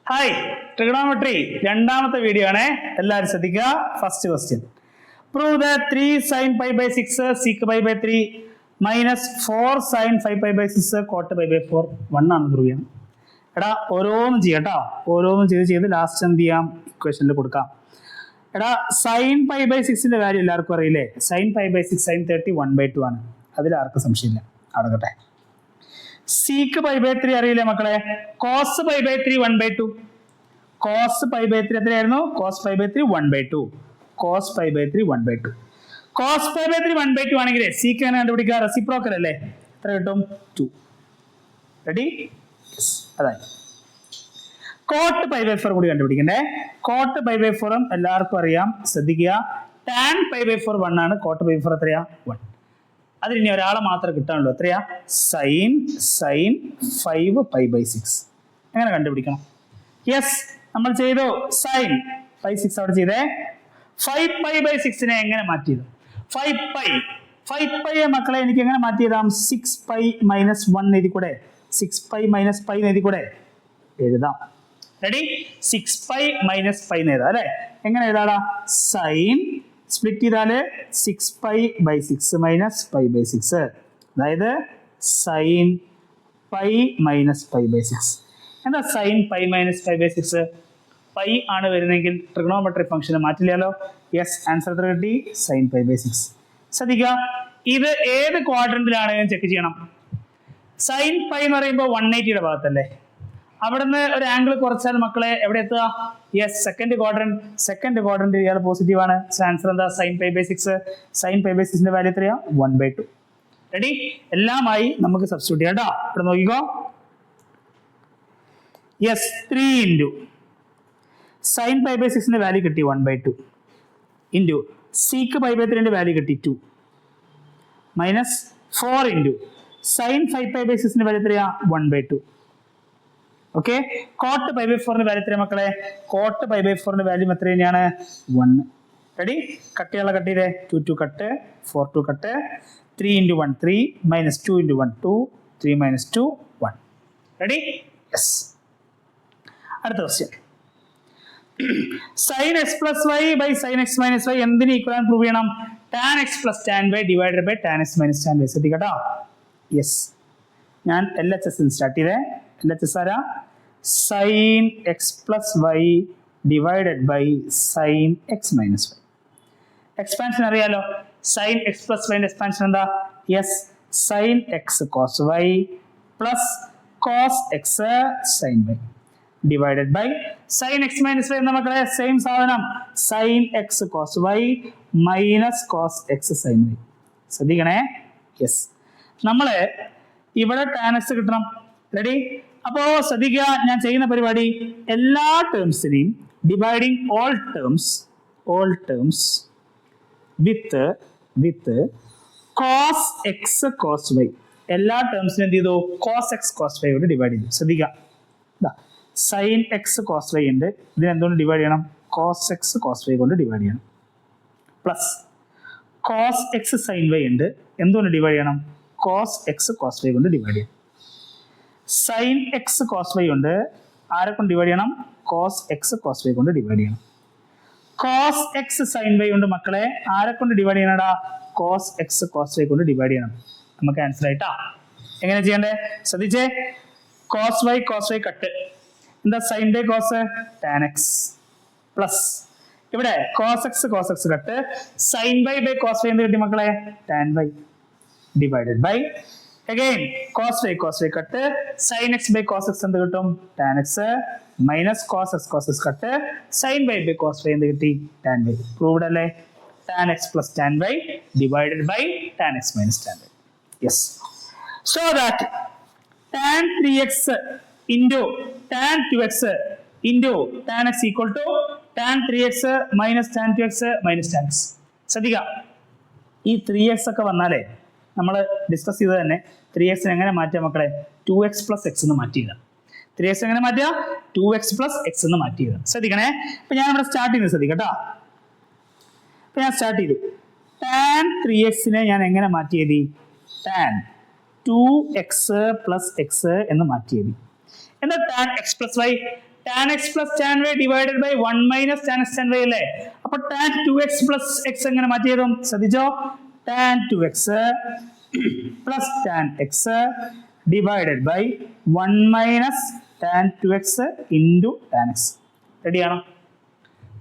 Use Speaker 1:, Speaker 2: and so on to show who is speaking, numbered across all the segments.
Speaker 1: Hi, trigonometry രണ്ടാമത്തെ video ആണ്. എല്ലാവരും ശ്രദ്ധിക്കുക. First question, prove that 3 sin pi by 6 sec pi by 3 minus 4 sin 5 pi by 6 cot pi by 4 1 ആണ് prove ചെയ്യണം. എടാ ഓരോന്നും ചെയ്യാം കേട്ടോ, ഓരോന്നും ചെയ്ത് ലാസ്റ്റ് എന്ത് ചെയ്യാം, ഇക്വേഷനിൽ കൊടുക്കാം. എടാ സൈൻ പൈ ബൈ സിക്സിന്റെ വാല്യൂ എല്ലാവർക്കും അറിയില്ലേ? സൈൻ പൈ ബൈ 6 sin 30 1/2 ആണ്. അതിൽ ആർക്കും സംശയമില്ല, അടങ്ങട്ടെ. സീക്ക് പൈ ബൈ 3 അറിയില്ലേ മക്കളെ? Cos pi by 3 1/2. Cos pi by 3 എത്രയായിരുന്നു? Cos pi by 3 1/2. Cos pi by 3 1/2. Cos pi by 3 1/2 ആണെങ്കിൽ സീക്ക് എങ്ങനെ കണ്ടുപിടിക്കുക? റെസിപ്രോക്കൽ അല്ലേ? എത്ര കിട്ടും? 2. റെഡി? അതായി. കോട്ട് പൈ ബൈ 4 കൂടി കണ്ടുപിടിക്കണ്ടേ. കോട്ട് പൈ ബൈ 4 എല്ലാവർക്കും അറിയാം, ശ്രദ്ധിക്കുക. ടാൻ പൈ ബൈ 4 1 ആണ്. കോട്ട് പൈ ബൈ 4 എത്രയാ? 1. അതിൽ ഇനി ഒരാളെ മാത്രമേ കിട്ടാനുള്ളൂ. എത്രയാ? Sine 5 pi by 6. എങ്ങനെ കണ്ടുപിടിക്കണം? യെസ്, നമ്മൾ ചെയ്തു. സൈൻ 5 6 അവിടെ ചെയ്തേ. 5 പൈ ബൈ 6 എങ്ങനെ മാറ്റിയത്? 5 പൈ മക്കളെ എനിക്ക് എങ്ങനെ മാറ്റിയതാം? 6 പൈ മൈനസ് 1 എഴുതി കൂടെ? 6 പൈ മൈനസ് പൈ എഴുതി കൂടെ? എഴുതാം. റെഡി? 6 പൈ മൈനസ് പൈ എഴുതാം അല്ലെ? എങ്ങനെ എഴുതാടാ? സൈൻ സ്പ്ലിറ്റ് ചെയ്താല് 6 pi by 6 minus pi by 6, അതായത് sine pi minus pi by 6. എന്താ sine pi minus pi by 6? Pi ആണ് വരുന്നെങ്കിൽ ട്രിഗണോമെട്രി ഫംഗ്ഷനെ മാറ്റില്ലല്ലോ. യെസ്, ആൻസർ എത്ര കിട്ടി? Sine pi by 6. ശ്രദ്ധിക്കുക, ഇത് ഏത് ക്വാഡ്രന്റിലാണ് ചെക്ക് ചെയ്യണം. സൈൻ പൈ എന്ന് പറയുമ്പോൾ 180യുടെ ഭാഗത്തല്ലേ? അവിടുന്ന് ഒരു ആംഗിൾ കുറച്ചാൽ മക്കളെ എവിടെ എത്തുക? യെസ്, സെക്കൻഡ് ക്വാഡ്രന്റ് ഇയാൾ പോസിറ്റീവ് ആണ്. ആൻസർ എന്താ? Sine pi by 6. Sine pi by 6ന്റെ വാല്യൂ എത്രയാ? 1/2. റെഡി? എല്ലാമായി നമുക്ക് സബ്സ്റ്റിറ്റ്യൂട്ട് ചെയ്യാം കേട്ടോ. ഇവിടെ നോക്കിക്കോ. Yes, 3 into sine pi by 6ന്റെ വാല്യൂ കിട്ടി 1/2 ഇൻറ്റു സീക്ക് പൈ ബൈ 3ന്റെ വാല്യൂ കിട്ടി 2 minus 4 into sine 5 pi by 6ന്റെ വാല്യൂ എത്രയാ? 1/2. ഓക്കെ, കോട്ട് പൈ ബൈ 4ന്റെ വാല്യൂ എത്രയാ മക്കളെ? കോട്ട് പൈ ബൈ 4ന്റെ വാല്യൂ എത്ര തന്നെയാണ്? 1. റെഡി? കട്ട് ചെയ്യാനുള്ള കട്ട് ചെയ്തേ. 2 cut, 4 cut, 3 into 1 3 minus 2 into 1 2 3 minus 2 1. Ready? Yes. അടുത്ത question, sine X plus y by sine x minus y എന്തിന് ഈക്വൽ ആണെന്ന് പ്രൂവ് ചെയ്യണം? Tan X plus tan Y divided by tan X minus tan y. ശ്രദ്ധിക്കട്ടോ. Yes, ഞാൻ LHS start ചെയ്തേ. LHS ആരാ? Sine X plus y divided by sine x minus y. Expansion അറിയാലോ. Sine X plus വൈൻ്റെ expansion എന്താ? Yes, sine X cos Y plus cos X sine y divided by sine x minus Y എന്ന മക്കളെ same സാധനം. Sine X cos Y minus cos X sine Y. ശ്രദ്ധിക്കണേ. Yes, നമ്മള് ഇവിടെ tan X കിട്ടണം. Ready? അപ്പോ ശ്രദ്ധിക്കുക, ഞാൻ ചെയ്യുന്ന പരിപാടി എല്ലാ ടേംസിനെയും dividing all terms with cos x cos y. എല്ലാ ടേംസിനും എന്ത് ചെയ്തു? കോസ് എക്സ് കോസ് വൈ കൊണ്ട് ഡിവൈഡ് ചെയ്തു. ശ്രദ്ധിക്കുക, സൈൻ എക്സ് കോസ് വൈ ഉണ്ട്, ഇതിനെന്തുകൊണ്ട് ഡിവൈഡ് ചെയ്യണം? കോസ് എക്സ് കോസ് വൈ കൊണ്ട് ഡിവൈഡ് ചെയ്യണം. Plus cos X sine y ഉണ്ട്, എന്തുകൊണ്ട് ഡിവൈഡ് ചെയ്യണം? കോസ് എക്സ് കോസ് വൈ കൊണ്ട് ഡിവൈഡ് ചെയ്യണം. സൈൻ എക്സ് കോസ് വൈ ഉണ്ട്, ആരെ കൊണ്ട് ഡിവൈഡ് ചെയ്യണം? കോസ് എക്സ് കോസ് വൈ കൊണ്ട് ഡിവൈഡ് ചെയ്യണം. കോസ് എക്സ് സൈൻ വൈ ഉണ്ട് മക്കളെ, ആരെ കൊണ്ട് ഡിവൈഡ് ചെയ്യണടാ? കോസ് എക്സ് കോസ് വൈ കൊണ്ട് ഡിവൈഡ് ചെയ്യണം. നമുക്ക് ആൻസർ ആയിട്ടാ. എങ്ങനെ ചെയ്യണ്ടേ? ശ്രദ്ധിച്ചേ. കോസ് വൈ കട്ട്, എന്താ? Sine by cos tan X plus ഇവിടെ cos x cut, sine y by cos Y എന്ത് കിട്ടി മക്കളെ? Tan Y divided by again cos y cut, sine X by cos x എന്ത് കിട്ടും? Tan X minus cos x cut, sine y by cos Y എന്ത് കിട്ടി? Tan Y. Proved അല്ലേ? Tan X plus tan Y divided by tan X minus tan Y. Yes, so that tan 3x into tan 2x into tan x equal to tan 3x minus tan 2x minus tan x. ശ്രദ്ധിക്കുക, ഈ 3x ഒക്കെ വന്നാലേ നമ്മൾ discuss ചെയ്ത് തന്നെ 3x എങ്ങനെ മാറ്റിയ മക്കളെ? 2x plus x എന്ന് മാറ്റിയത്. 3x എങ്ങനെ മാറ്റുക? 2x plus x എന്ന് മാറ്റിയത്. ശ്രദ്ധിക്കണേ. ഇപ്പൊ ഞാൻ ഇവിടെ സ്റ്റാർട്ട് ചെയ്യുന്നത് ശ്രദ്ധിക്കട്ടോ. ഇപ്പൊ ഞാൻ സ്റ്റാർട്ട് ചെയ്തു. tan 3x ഞാൻ എങ്ങനെ മാറ്റിയത്? tan 2x plus x എന്ന് മാറ്റിയത്. എന്താ tan x plus y? tan x plus tan y divided by 1 minus tan x tan y അല്ലേ? അപ്പൊ tan 2x plus x എങ്ങനെ മാറ്റി എഴുതും? ശ്രദ്ധിച്ചോ, tan 2x plus tan x divided by 1 minus tan 2x into tan x. റെഡിയാണോ?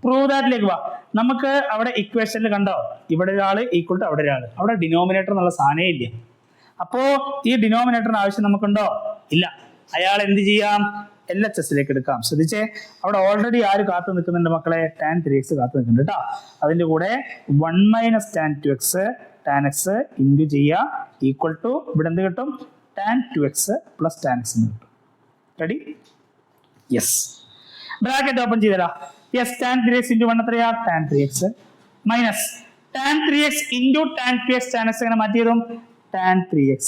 Speaker 1: Prove ദാറ്റിലേക്ക് വാ. നമുക്ക് അവിടെ ഇക്വേഷനിൽ കണ്ടോ, ഇവിടെ ഒരാള് ഈക്വൽ ടു അവിടെ ഒരാള്, അവിടെ ഡിനോമിനേറ്റർ എന്നുള്ള സാധനമേ ഇല്ല. അപ്പോ ഈ ഡിനോമിനേറ്ററിന് ആവശ്യം നമുക്കുണ്ടോ? ഇല്ല. അയാൾ എന്ത് ചെയ്യാം? LHSലേക്ക് എടുക്കാം. ശ്രദ്ധിച്ചേ, അവിടെ ഓൾറെഡി ആര് കാത്തു നിൽക്കുന്നുണ്ട് മക്കളെ? tan 3x കാത്തു നിൽക്കുന്നുണ്ട് കേട്ടോ. അതിന്റെ കൂടെ 1 minus tan 2x tan x into ചെയ്യുക ഈക്വൽ ടു ഇവിടെ എന്ത് കിട്ടും? tan 2x plus tan x എന്ന് കിട്ടും. റെഡി? യെസ്. ബ്രാക്കറ്റ് ഓപ്പൺ ചെയ്തരാ. യെസ്, tan 3x ഇൻറ്റു 1 എത്രയാ? tan 3x minus tan 3x into tan 2x tan x എങ്ങനെ മാറ്റി ചെയ്തും? tan 3x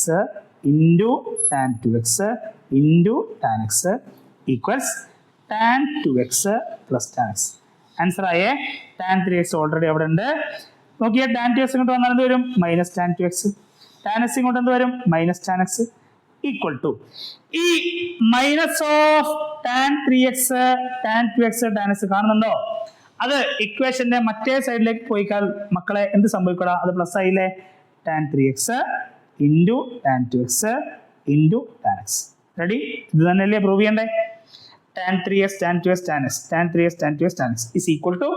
Speaker 1: into tan 2x into tan x equals tan 2x plus tan x. Answer ആയേ. tan 3x already അവിടെ ഉണ്ട്. നോക്കിയേ, tan 2x ഇങ്ങോട്ട് വന്നാൽ എന്ത് വരും? Minus tan 2x. tan x ഇങ്ങോട്ട് എന്ത് വരും? Minus tan x equal to ഈ minus of tan 3x tan 2x tan x കാണുന്നുണ്ടോ? അത് ഇക്വേഷന്റെ മറ്റേ സൈഡിലേക്ക് പോയിക്കാൽ മക്കളെ എന്ത് സംഭവിക്കടാ? അത് പ്ലസ് ആയില്ലേ? tan 3x into tan 2x into tan x. Ready? ഇത് തന്നെയല്ലേ പ്രൂവ് ചെയ്യണ്ടേ? tan 3x tan 2x tan x tan 3x tan 2x tan x is equal to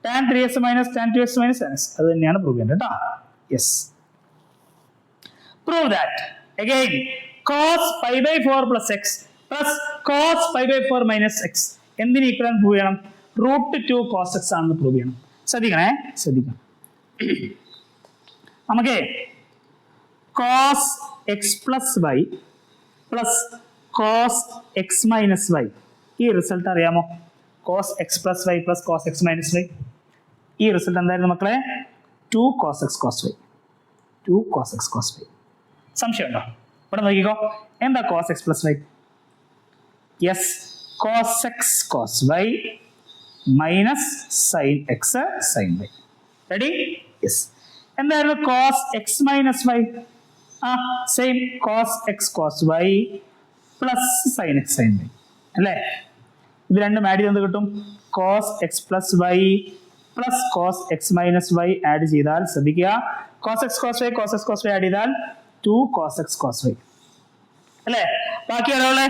Speaker 1: tan 3x minus tan 2x minus tan x. അത് തന്നെയാണ് prove ചെയ്യേണ്ടത് കേട്ടോ. Yes. Prove that again cos pi by 4 plus x plus cos pi by 4 minus x എന്തിന് equal ആണ് prove ചെയ്യണം? √2 cos x ആണെന്ന് prove ചെയ്യണം. ശ്രദ്ധിക്കണേ, ശ്രദ്ധിക്കണം. നമുക്ക് cos x plus y plus cos x minus y ഈ റിസൾട്ട് അറിയാമോ? cos x plus y plus cos x minus y ഈ റിസൾട്ട് എന്തായിരുന്നു മക്കളെ? 2 cos x cos y 2 cos x cos y. സംശയം ഉണ്ടോ? ഇവിടെ നോക്കിക്കോ, എന്താ cos x plus y? Yes, cos x cos y minus sin x sin y. Ready? Yes. എന്തായിരുന്നു cos x minus y? Same cos x cos y plus sin x sin y അല്ലേ? ഇത് രണ്ടും add ചെയ്ത് കിട്ടും cos x plus y plus cos x minus y add ചെയ്താൽ ശ്രദ്ധിക്കുക, cos x cos y add ചെയ്താൽ 2 cos x cos y അല്ലേ? ബാക്കി ഒരാളെ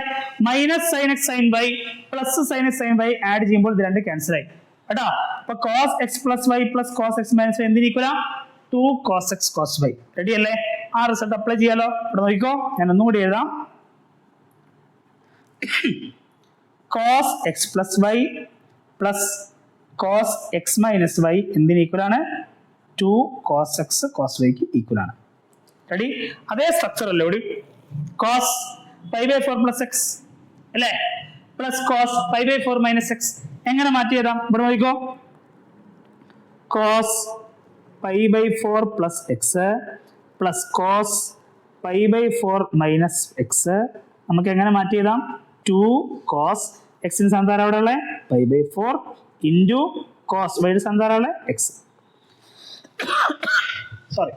Speaker 1: minus sin x sin y plus sin x sin y add ചെയ്യുമ്പോൾ ഇത് രണ്ട് ക്യാൻസൽ ആയി കേട്ടോ. അപ്പൊ cos x plus y plus cos x minus y എന്തിന് ഈക്വലാ? 2 cos x cos y. Ready അല്ലേ? ആ റിസൾട്ട് അപ്ലൈ ചെയ്യാലോ. ഇവിടെ നോക്കിക്കോ, ഞാൻ ഒന്നും കൂടി എഴുതാം. cos x plus y plus cos x minus y എന്തിന് ഈക്വൽ ആണ്? 2 cos x cos y ക്ക് ഈക്വൽ ആണ്. റെഡി? അതേ സ്ട്രക്ചർ അല്ലേ ഇവിടെ? cos pi by 4 plus x അല്ലേ? Plus cos pi by 4 minus x എങ്ങനെ മാറ്റി എഴുതാം? ഇവിടെ നോക്കിക്കോ, cos pi by 4 plus x plus cos pi by 4 minus x നമുക്ക് എങ്ങനെ മാറ്റി എഴുതാം? 2 cos x ന് സ്ഥാനത്ത് അവിടെ ഉള്ള pi by 4 into cos y യുടെ സ്ഥാനത്ത് ഉള്ള x. Sorry,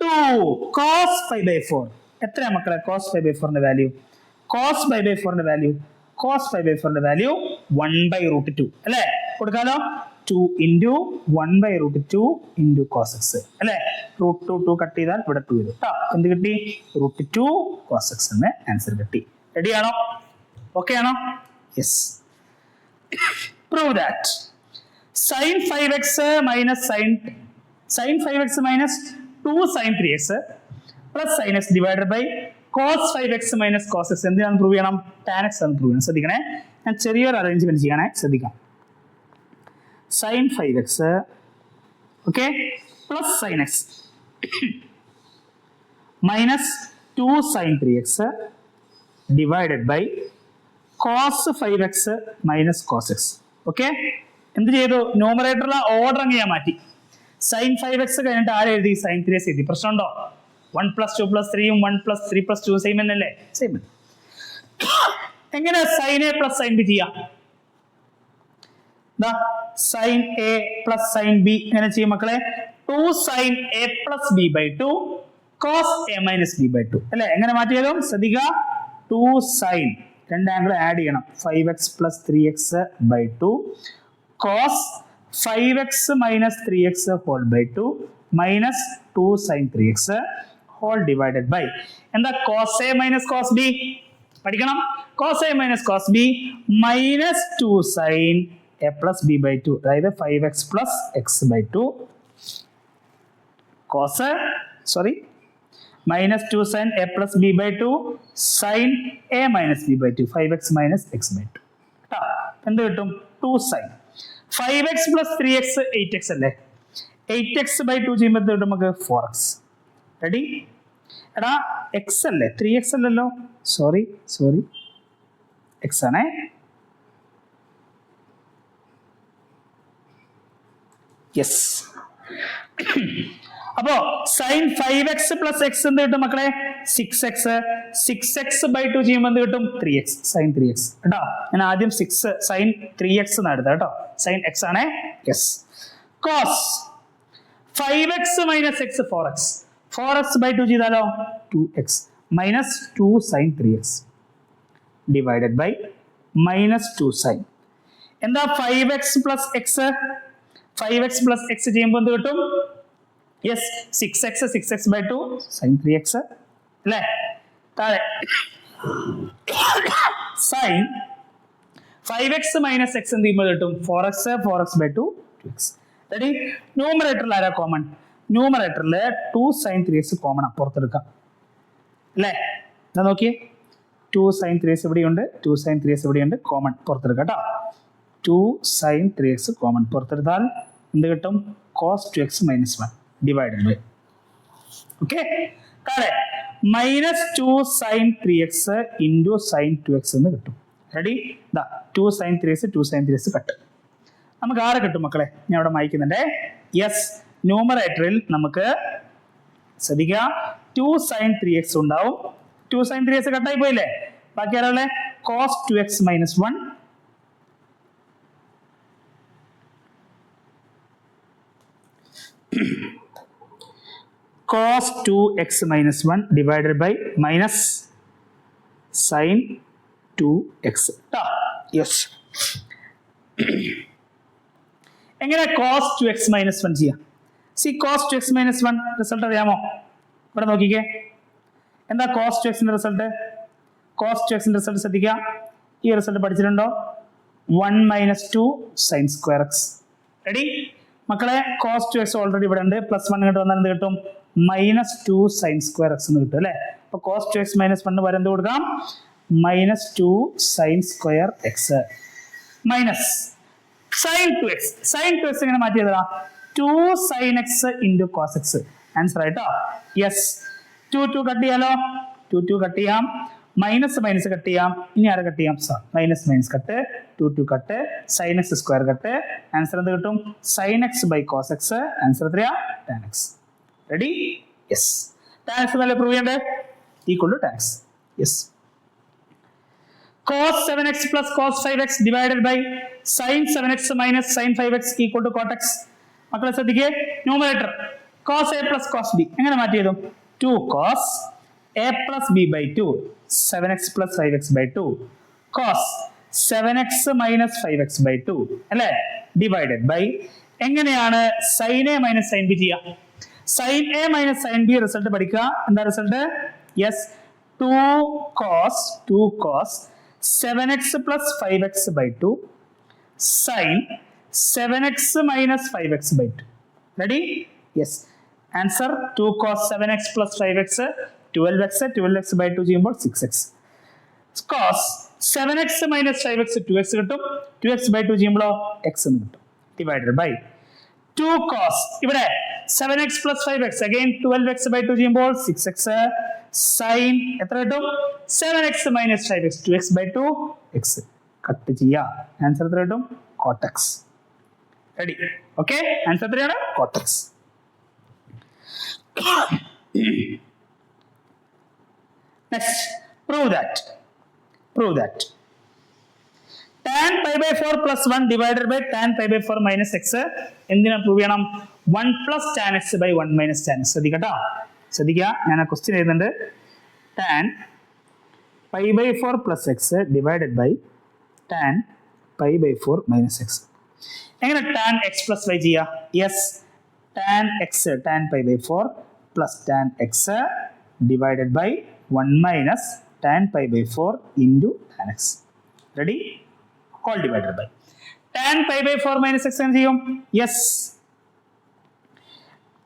Speaker 1: 2 cos pi by 4 എത്രയാ മക്കളെ? cos pi by 4 ന്റെ വാല്യൂ cos pi by 4 ന്റെ വാല്യൂ 1/√2 അല്ലേ? കൊടുക്കാലോ. 2 ഇൻറ്റു 1/√2 ഇൻറ്റു cos x അല്ലേ? √2 കട്ട് ചെയ്താൽ ഇവിടെ 2 വരും കേട്ടോ. എന്ത് കിട്ടി? √2 cos x എന്ന് ആൻസർ കിട്ടി. റെഡിയാണോ? ഓക്കെ ആണോ? Yes. Prove that sin 5x minus sin 5x minus 2 sin 3x plus sin x divided by cos 5x minus cos x എന്തിനാണ് പ്രൂവ് ചെയ്യണം? tan x ആണ് പ്രൂവ് ചെയ്യണം. ശ്രദ്ധിക്കണേ, ഞാൻ ചെറിയൊരു അറേഞ്ച്മെന്റ് ചെയ്യണേ, ശ്രദ്ധിക്കാം. sin 5x okay plus sin x minus 2 sin 3x divided by cos 5x minus cos x. Okay, എന്ത് ചെയ്തു? ന്യൂമറേറ്ററിലെ ഓർഡർ അങ്ങ് ഞാൻ മാറ്റി. sin 5x കഴിഞ്ഞിട്ട് ആര് എഴുതി? sin 3x എഴുതി. പ്രശ്നമുണ്ടോ? 1 + 2 + 3 1 + 3 + 2 സെയിം തന്നെയല്ലേ? സെയിം. എങ്ങനെ sin a plus sin b ചെയ്യാം? sin a plus sin b എങ്ങനെ ചെയ്യും മക്കളെ? 2 sin a plus b by 2 cos a minus b by 2 അല്ലെ? എങ്ങനെ മാറ്റിയാലും ശ്രദ്ധിക്കുക, 2 sin രണ്ട് ആംഗിൾ ആഡ് ചെയ്യണം. 5x plus 3x by 2 cos 5x minus 3x whole by 2 minus 2 sin 3x whole divided by എന്താ cos a minus cos b പഠിക്കണം. cos a minus cos b minus 2 sin a plus b by 2 അതായത് 5x plus x by 2 cos minus 2 sin a plus b by 2 sin a minus b by 2 5x minus x by 2 കേട്ടോ. എന്ത് കിട്ടും? 2 sin 5x plus 3x 8x അല്ലേ. 8x by 2 ചെയ്യുമ്പോൾ എന്ത് കിട്ടും നമുക്ക്? 4x. Ready? എടാ x അല്ലേ, 3x അല്ലല്ലോ. സോറി x ആണേ. യെസ്. അപ്പോ സൈൻ 5x പ്ലസ് എക്സ് എന്ത് കിട്ടും മക്കളെ? 6x. 6x by 2 ചെയ്യുമ്പോൾ എന്ത് കിട്ടും? 3x. സൈൻ 3x കേട്ടോ. ഞാൻ ആദ്യം 6 സൈൻ 3x എടുത്ത കേട്ടോ. സൈൻ x ആണേ. Yes. Cos 5x minus X 4x. 4x by 2 ചെയ്താലോ 2x minus 2 sine 3x divided by minus 2 sine എന്താ 5x plus X. 5x plus X ചെയ്യുമ്പോൾ എന്ത് കിട്ടും? Yes 6x by 2 sin 3x അല്ലേ. താഴെ sin 5x മൈനസ് എക്സ് എന്ത് ചെയ്യുമ്പോൾ കിട്ടും? 4x by 2 2x. റെഡി? ന്യൂമറേറ്ററിൽ ആരാ കോമൺ? ന്യൂമറേറ്ററിൽ 2 sin 3x കോമൺ പുറത്തെടുക്കാം അല്ലേ. എന്താ നോക്കിയേ, 2 sin 3x ഇവിടെയുണ്ട്, 2 sin 3x ഇവിടെയുണ്ട്, കോമൺ പുറത്തെടുക്കാം കേട്ടോ. 2 sin 3x കോമൺ പുറത്തെടുത്താൽ എന്ത് കിട്ടും? cos 2x minus 1 divided by okay. താഴെ minus 2 sin 3x into sin 2x എന്ന് കിട്ടും. റെഡി? ഇതാ 2 sin 3x 2 sin 3x cut. നമുക്ക് ആരെ കിട്ടും മക്കളെ? ഞാൻ ഇവിടെ മായ്ക്കുന്നുണ്ടേ. യെസ്, ന്യൂമറേറ്ററിൽ നമുക്ക് ശ്രദ്ധിക്കുക 2 sin 3x ഉണ്ടാവും. 2 sin 3x കട്ടായി പോയില്ലേ. ബാക്കി ആരാളെ? cos 2x minus 1 cos 2x minus 1 divided by minus sin 2x. Yes. എങ്ങനെ cos 2x minus 1 ചെയ്യാം? See cos 2x minus 1 result അറിയാമോ? ഇവിടെ നോക്കിക്കേ. എന്താ cos 2x ന്റെ റിസൾട്ട്? cos 2x ന്റെ റിസൾട്ട് ശ്രദ്ധിക്കുക. ഈ റിസൾട്ട് പഠിച്ചിട്ടുണ്ടോ? 1 minus 2 sin square x. Ready മക്കളെ? cos 2x ഓൾറെഡി ഇവിടെ ഉണ്ട്. പ്ലസ് 1 ഇങ്ങോട്ട് വന്നാൽ എന്ത് കിട്ടും? മൈനസ് 2 സൈൻ സ്ക്വയർ എക്സ് എന്ന് കിട്ടും അല്ലേ. അപ്പൊ cos 2x മൈനസ് 1 വരെ എന്ത് കൊടുക്കാം? Minus 2 sine square X minus sine 2x. Sine 2x എങ്ങനെ മാറ്റി എഴുതാം? 2 sine X into cos X. Answer ആയിട്ടോ. യെസ്. 2 കട്ട് ചെയ്യാലോ. 2 കട്ട് ചെയ്യാം. മൈനസ് മൈനസ് കട്ട് ചെയ്യാം. ഇനി ആരെ കട്ട് ചെയ്യാം? Minus minus cut. 2 cut. Sine x square cut. Answer എന്ത് കിട്ടും? Sine X by cos X. Answer എത്രയാ? Tan x. Ready? Yes. Tan x എന്നല്ലേ പ്രൂവ് ചെയ്യണ്ടേ? Equal to tan x. Yes. cos 7x plus cos 5x divided by sin 7x minus sin 5x equal to cot x. മക്കളെ ശ്രദ്ധിക്കേ. Numerator cos a plus cos b എങ്ങനെ മാറ്റി എഴുതും? 2 cos a plus b by 2 7x plus 5x by 2 cos 7x minus 5x by 2 അല്ലേ divided by എങ്ങനെയാണ് sin a minus sin b ചെയ്യുക? sin a minus sin b result പഠിക്കുക. എന്താ result? Yes 2 cos 7x plus 5x by 2 sin 7x minus 5x by 2. Ready? Yes. Answer 2 cos 7x plus 5x 12x by 2 ചെയ്യുമ്പോൾ 6x. cos 7x minus 5x 2x കിട്ടും. 2x by 2 ചെയ്യുമ്പോഴോ x എന്ന് കിട്ടും. Divided by 2 cos ഇവിടെ 7x plus 5x again 12x by 2 ചെയ്യുമ്പോൾ 6x sin എത്ര കിട്ടും? 7x minus 5x 2x by 2 x cut ചെയ്യാം. ആൻസർ എത്ര കിട്ടും? cot x. Ready? Okay. Answer എത്രയാണ്? cot x. Next, prove that tan pi by 4 plus 1 divided by tan pi by 4 minus x എന്തിനാ prove ചെയ്യണം? 1 plus tan x by 1 minus tan x. ശ്രദ്ധിക്കട്ടോ, ശ്രദ്ധിക്കുക. ഞാൻ ആ question എഴുതുന്നുണ്ട്. tan pi by 4 plus x divided by tan pi by 4 minus x. എങ്ങനെ tan x plus y ചെയ്യാ? Yes, tan x tan pi by 4 plus tan x divided by 1 minus tan pi by 4 into tan x. Ready? All divided by tan pi by 4 minus x എന്ത് ചെയ്യും? Yes,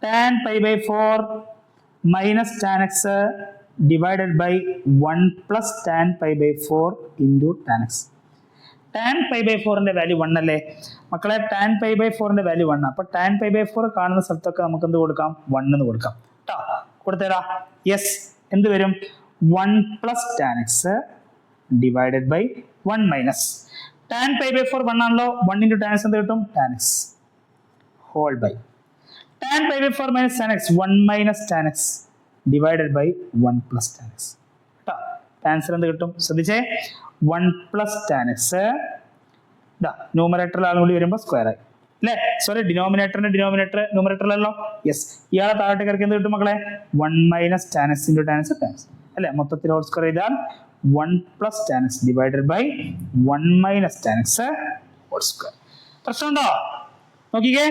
Speaker 1: tan pi by 4 minus tan x divided by 1 plus tan pi by 4 into tan x. tan pi by 4ന്റെ value 1 അല്ലേ മക്കളെ? tan pi by 4ന്റെ value 1. അപ്പോൾ tan pi by 4 കാണുന്ന സ്ഥലത്തൊക്കെ നമുക്ക് എന്ത് കൊടുക്കാം? 1 എന്ന് കൊടുക്കാം കേട്ടോ. കൊടുത്തേരാ. യെസ്, എന്ത് വരും? 1 plus tan x divided by 1 minus tan pi by 4 1 ആണല്ലോ. 1 into tan x എന്ത് കിട്ടും? tan x whole by tan pi by 4 minus tan x 1 minus tan x divided by 1 plus tan x കേട്ടോ. Answer എന്ത് കിട്ടും? ശ്രദ്ധിച്ചേ, 1 plus tan x ന്യൂമറേറ്ററിൽ ആളും കൂടി വരുമ്പോൾ സ്ക്വയർ ആയി അല്ലേ? സോറി, ഡിനോമിനേറ്ററിന്റെ ഡിനോമിനേറ്റർ ന്യൂമറേറ്ററിലല്ലോ. യെസ്, ഇയാളെ താഴോട്ട് കിടക്കി എന്ത് കിട്ടും മക്കളെ? 1 minus tan x into tan x അല്ലേ? മൊത്തത്തിൽ ഹോൾ സ്ക്വയർ ചെയ്താൽ 1 plus tan x divided by 1 minus tan x whole square. പ്രശ്നമുണ്ടോ? നോക്കിക്കേ,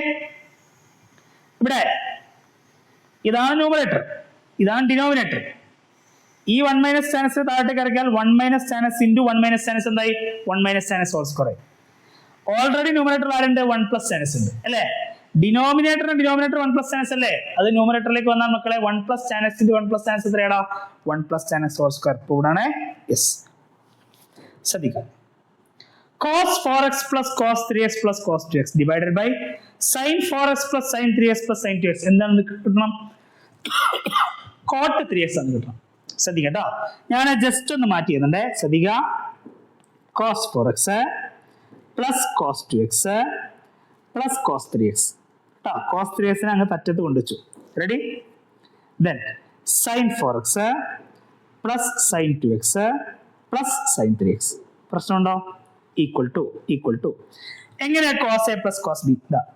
Speaker 1: ഇവിടെ ഇതാണ് ന്യൂമറേറ്റർ, ഇതാണ് ഡിനോമിനേറ്റർ. ഈ 1 minus tan x താഴോട്ടേക്ക് ഇറക്കിയാൽ 1 minus tan x into 1 minus tan x എന്തായി? 1 minus tan x whole square. Already ന്യൂമറേറ്ററിൽ ആരുണ്ട്? 1 plus tan x ഉണ്ട് അല്ലേ? ഡിനോമിനേറ്റർ 1 plus tan x അല്ലേ? അത് ന്യൂമറേറ്ററിലേക്ക് വന്നാൽ മക്കളെ 1 plus tan x into 1 plus tan x എത്രയാടാ? 1 plus tan x whole square. Proved ആണ്. യെസ്, ശ്രദ്ധിക്കാം. cos 4x plus cos 3x plus cos 2x divided by sin 4x plus sin 3x plus sin 2x എന്താണ് കിട്ടണം? cot 3x ആണ് കിട്ടണം. ശ്രദ്ധിക്കട്ടോ, ഞാൻ just ഒന്ന് മാറ്റി ചെയ്യുന്നുണ്ട്. ശ്രദ്ധിക്കുക, cos 4x plus cos 2x plus cos 3x കേട്ടോ. cos 3x അങ്ങ് തറ്റത്ത് കൊണ്ടുവച്ചു. Ready? Then sin 4x plus sin 2x plus sin 3x. പ്രശ്നമുണ്ടോ? ഈക്വൽ ടു എങ്ങനെയാ cos a plus cos b?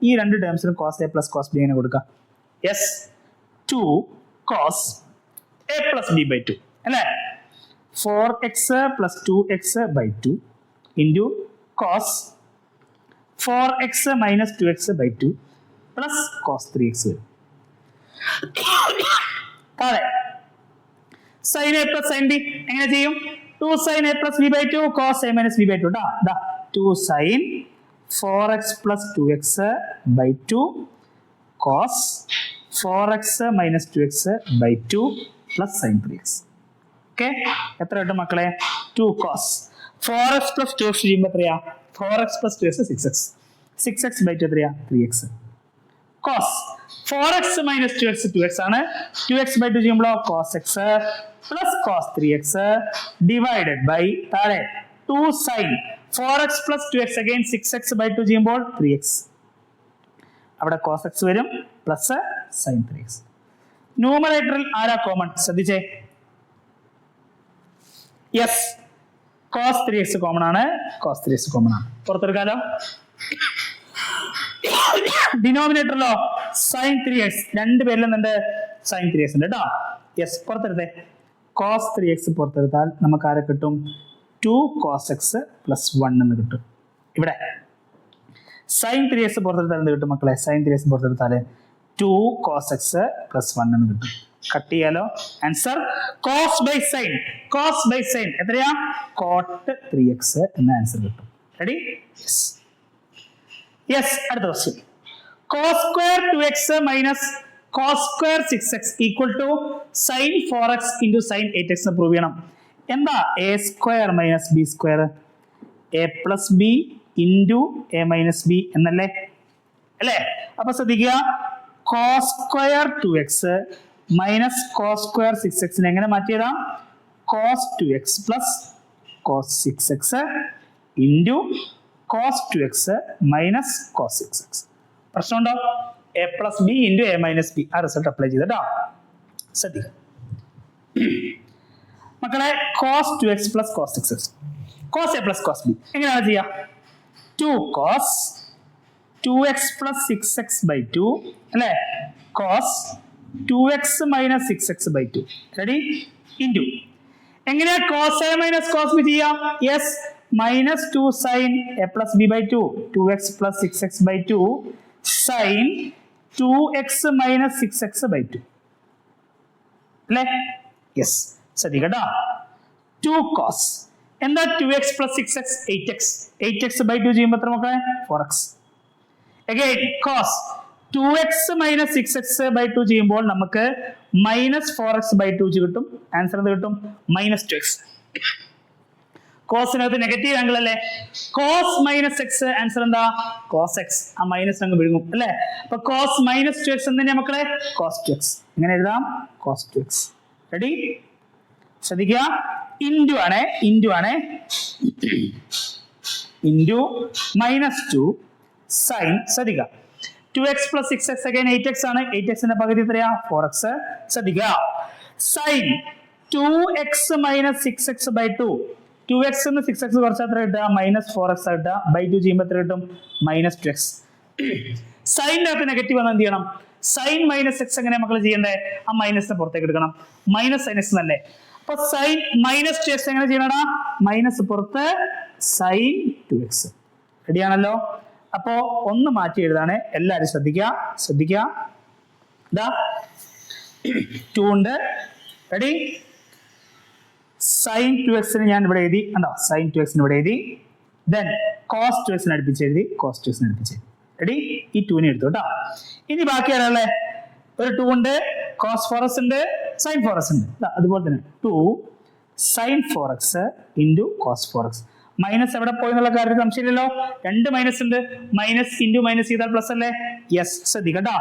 Speaker 1: ഈ രണ്ട് ടേംസിന് cos a plus cos b എങ്ങനെ കൊടുക്കാം? Yes, 2 cos a plus b by 2 അല്ലേ? 4x plus 2x by 2 into cos 4x minus 2x by 2 plus cos 3x വരും. താഴെ sin a plus sin b എങ്ങനെ ചെയ്യും? 2 sin a plus b by 2 cos a minus b by 2 ദാ 2 sin 4x plus 2x by 2 cos 4x minus 2x by 2 plus sin 3x. Okay, എത്ര കിട്ടും മക്കളെ? 2 cos 4x plus 2x ചെയ്യുമ്പോൾ എത്രയാ? 4x plus 2x 6x. 6x by 2 എത്രയാ? 3x. cos 4x minus 2x 2x ആണ്. 2x by 2 ചെയ്യുമ്പോൾ cos x plus cos 3x divided by താഴെ 2 sin 4x plus 2x again 6x by 2 ചെയ്യുമ്പോൾ 3x. അവിടെ cos x വരും plus sin 3x. ന്യൂമറേറ്ററിൽ ആരാ common? ശ്രദ്ധിച്ചേ, യെസ്, cos 3x കോമൺ ആണ്. cos 3x കോമൺ ആണ്. പുറത്തെടുക്കാലോ. ഡിനോമിനേറ്ററിലോ sin 3x രണ്ട് പേരിലുണ്ട്. sin 3x ഉണ്ട് കേട്ടോ. യെസ്, പുറത്തെടുത്തേ. cos 3x പുറത്തെടുത്താൽ നമുക്ക് ആരെ കിട്ടും? 2 cos x plus 1 എന്ന് കിട്ടും. ഇവിടെ sin 3x പുറത്തെടുത്താൽ എന്ത് കിട്ടും മക്കളെ? sin 3x പുറത്തെടുത്താൽ 2 cos x plus 1 എന്ന് കിട്ടും. കട്ട് ചെയ്യാലോ. Answer cos by sin. cos by sin എത്രയാ? cot 3x എന്ന ആൻസർ കിട്ടും. റെഡി? യെസ്. യെസ്, അടുത്ത question. cos square 2x minus cos square 6x equal to sin 4x into sin 8x എന്ന് prove ചെയ്യണം. എന്താ a square minus b square? a plus b into a minus b എന്നല്ലേ? അല്ലേ? അപ്പൊ ശ്രദ്ധിക്കുക, cos square 2x minus cos square 6x എങ്ങനെ മാറ്റിയതാ? cos 2x plus cos 6x into cos 2x minus cos 6x. പ്രശ്നമുണ്ടോ? a plus b into a minus b ആ result apply ചെയ്തോ. ശ്രദ്ധിക്കുക മക്കളെ, cos 2x plus cos 6x cos a plus cos b എങ്ങനെയാണ് ചെയ്യാ? 2 cos 2x plus 6x by 2 അല്ലേ? cos 2x minus 6x by 2 ready? into എങ്ങനെയാ cos a minus cos b ചെയ്യാം? Yes, minus 2 sin a plus b by 2, 2x plus 6x by 2 sin 2x minus 6x by 2 അല്ലേ? Yes, ശ്രദ്ധിക്കട്ടോ. 2 cos എന്താ 2x plus 6x 8x, 8x by 2 ചെയ്യുമ്പോൾ എത്ര മക്കളെ? 4x. Again cos 2x minus 6x by 2 ചെയ്യുമ്പോൾ നമുക്ക് minus 4x by 2 കിട്ടും. Answer എന്ത് കിട്ടും? minus 2x. കോസിനകത്ത് നെഗറ്റീവ് ആംഗിൾ അല്ലേ? cos minus x ആൻസർ എന്താ? cos x. ആ മൈനസ് അങ്ങ് വിഴുങ്ങും അല്ലേ? അപ്പൊ cos minus 2x എന്തിനാ മക്കളെ? cos 2x. ഇങ്ങനെ എഴുതാം, cos 2x. റെഡി? ശ്രദ്ധിക്കുക, ഇൻറ്റു ആണ്, ഇൻറ്റു minus 2 sin, ശ്രദ്ധിക്കുക 2x plus 6x again 8x ആണ്. 8x ന്റെ പകുതി എത്രയാ? 4x. ശ്രദ്ധിക്കുക, sin 2x minus 6x by 2, 2x എന്ന് 6x കുറച്ചാൽ എത്ര കിട്ടുക? minus 4x കിട്ടുക. by 2 ചെയ്യുമ്പോൾ എത്ര കിട്ടും? minus 2x. സൈൻ്റെ അകത്ത് നെഗറ്റീവ് വന്നാൽ എന്ത് ചെയ്യണം? സൈൻ മൈനസ് എക്സ് എങ്ങനെ മക്കൾ ചെയ്യണ്ടേ? ആ മൈനസിനെ പുറത്തേക്ക് എടുക്കണം. മൈനസ് സൈൻ എക്സ് എന്നല്ലേ? അപ്പൊ സൈൻ മൈനസ് 2x എങ്ങനെ ചെയ്യണടാ? മൈനസ് പുറത്ത് സൈൻ 2x. റെഡിയാണല്ലോ? അപ്പോ ഒന്ന് മാറ്റി എഴുതാണ്. എല്ലാരും ശ്രദ്ധിക്കുക. ഇതാ 2 ഉണ്ട്. റെഡി? സൈൻ 2x ഞാൻ ഇവിടെ എഴുതി. കണ്ടോ? സൈൻ 2x ഇവിടെ എഴുതി. ദെൻ കോസ് 2x അടുപ്പിച്ച് എഴുതി. കോസ് 2x അടുപ്പിച്ച് എഴുതി. റെഡി? ഈ 2 എടുത്തു കേട്ടോ. ഇനി ബാക്കി ആരാളെ? ഒരു 2 ഉണ്ട്, കോസ് 4x ഉണ്ട്, സൈൻ 4x ഉണ്ട്. അതുപോലെ തന്നെ 2 sine 4x into cos 4x. Minus എവിടെ പോയി എന്നുള്ള കാര്യത്തിൽ സംശയമില്ലല്ലോ. 2 മൈനസ് ഉണ്ട്. മൈനസ് ഇൻറ്റു മൈനസ് ചെയ്താൽ പ്ലസ് അല്ലേ? യെസ്, ശ്രദ്ധിക്കട്ടോ.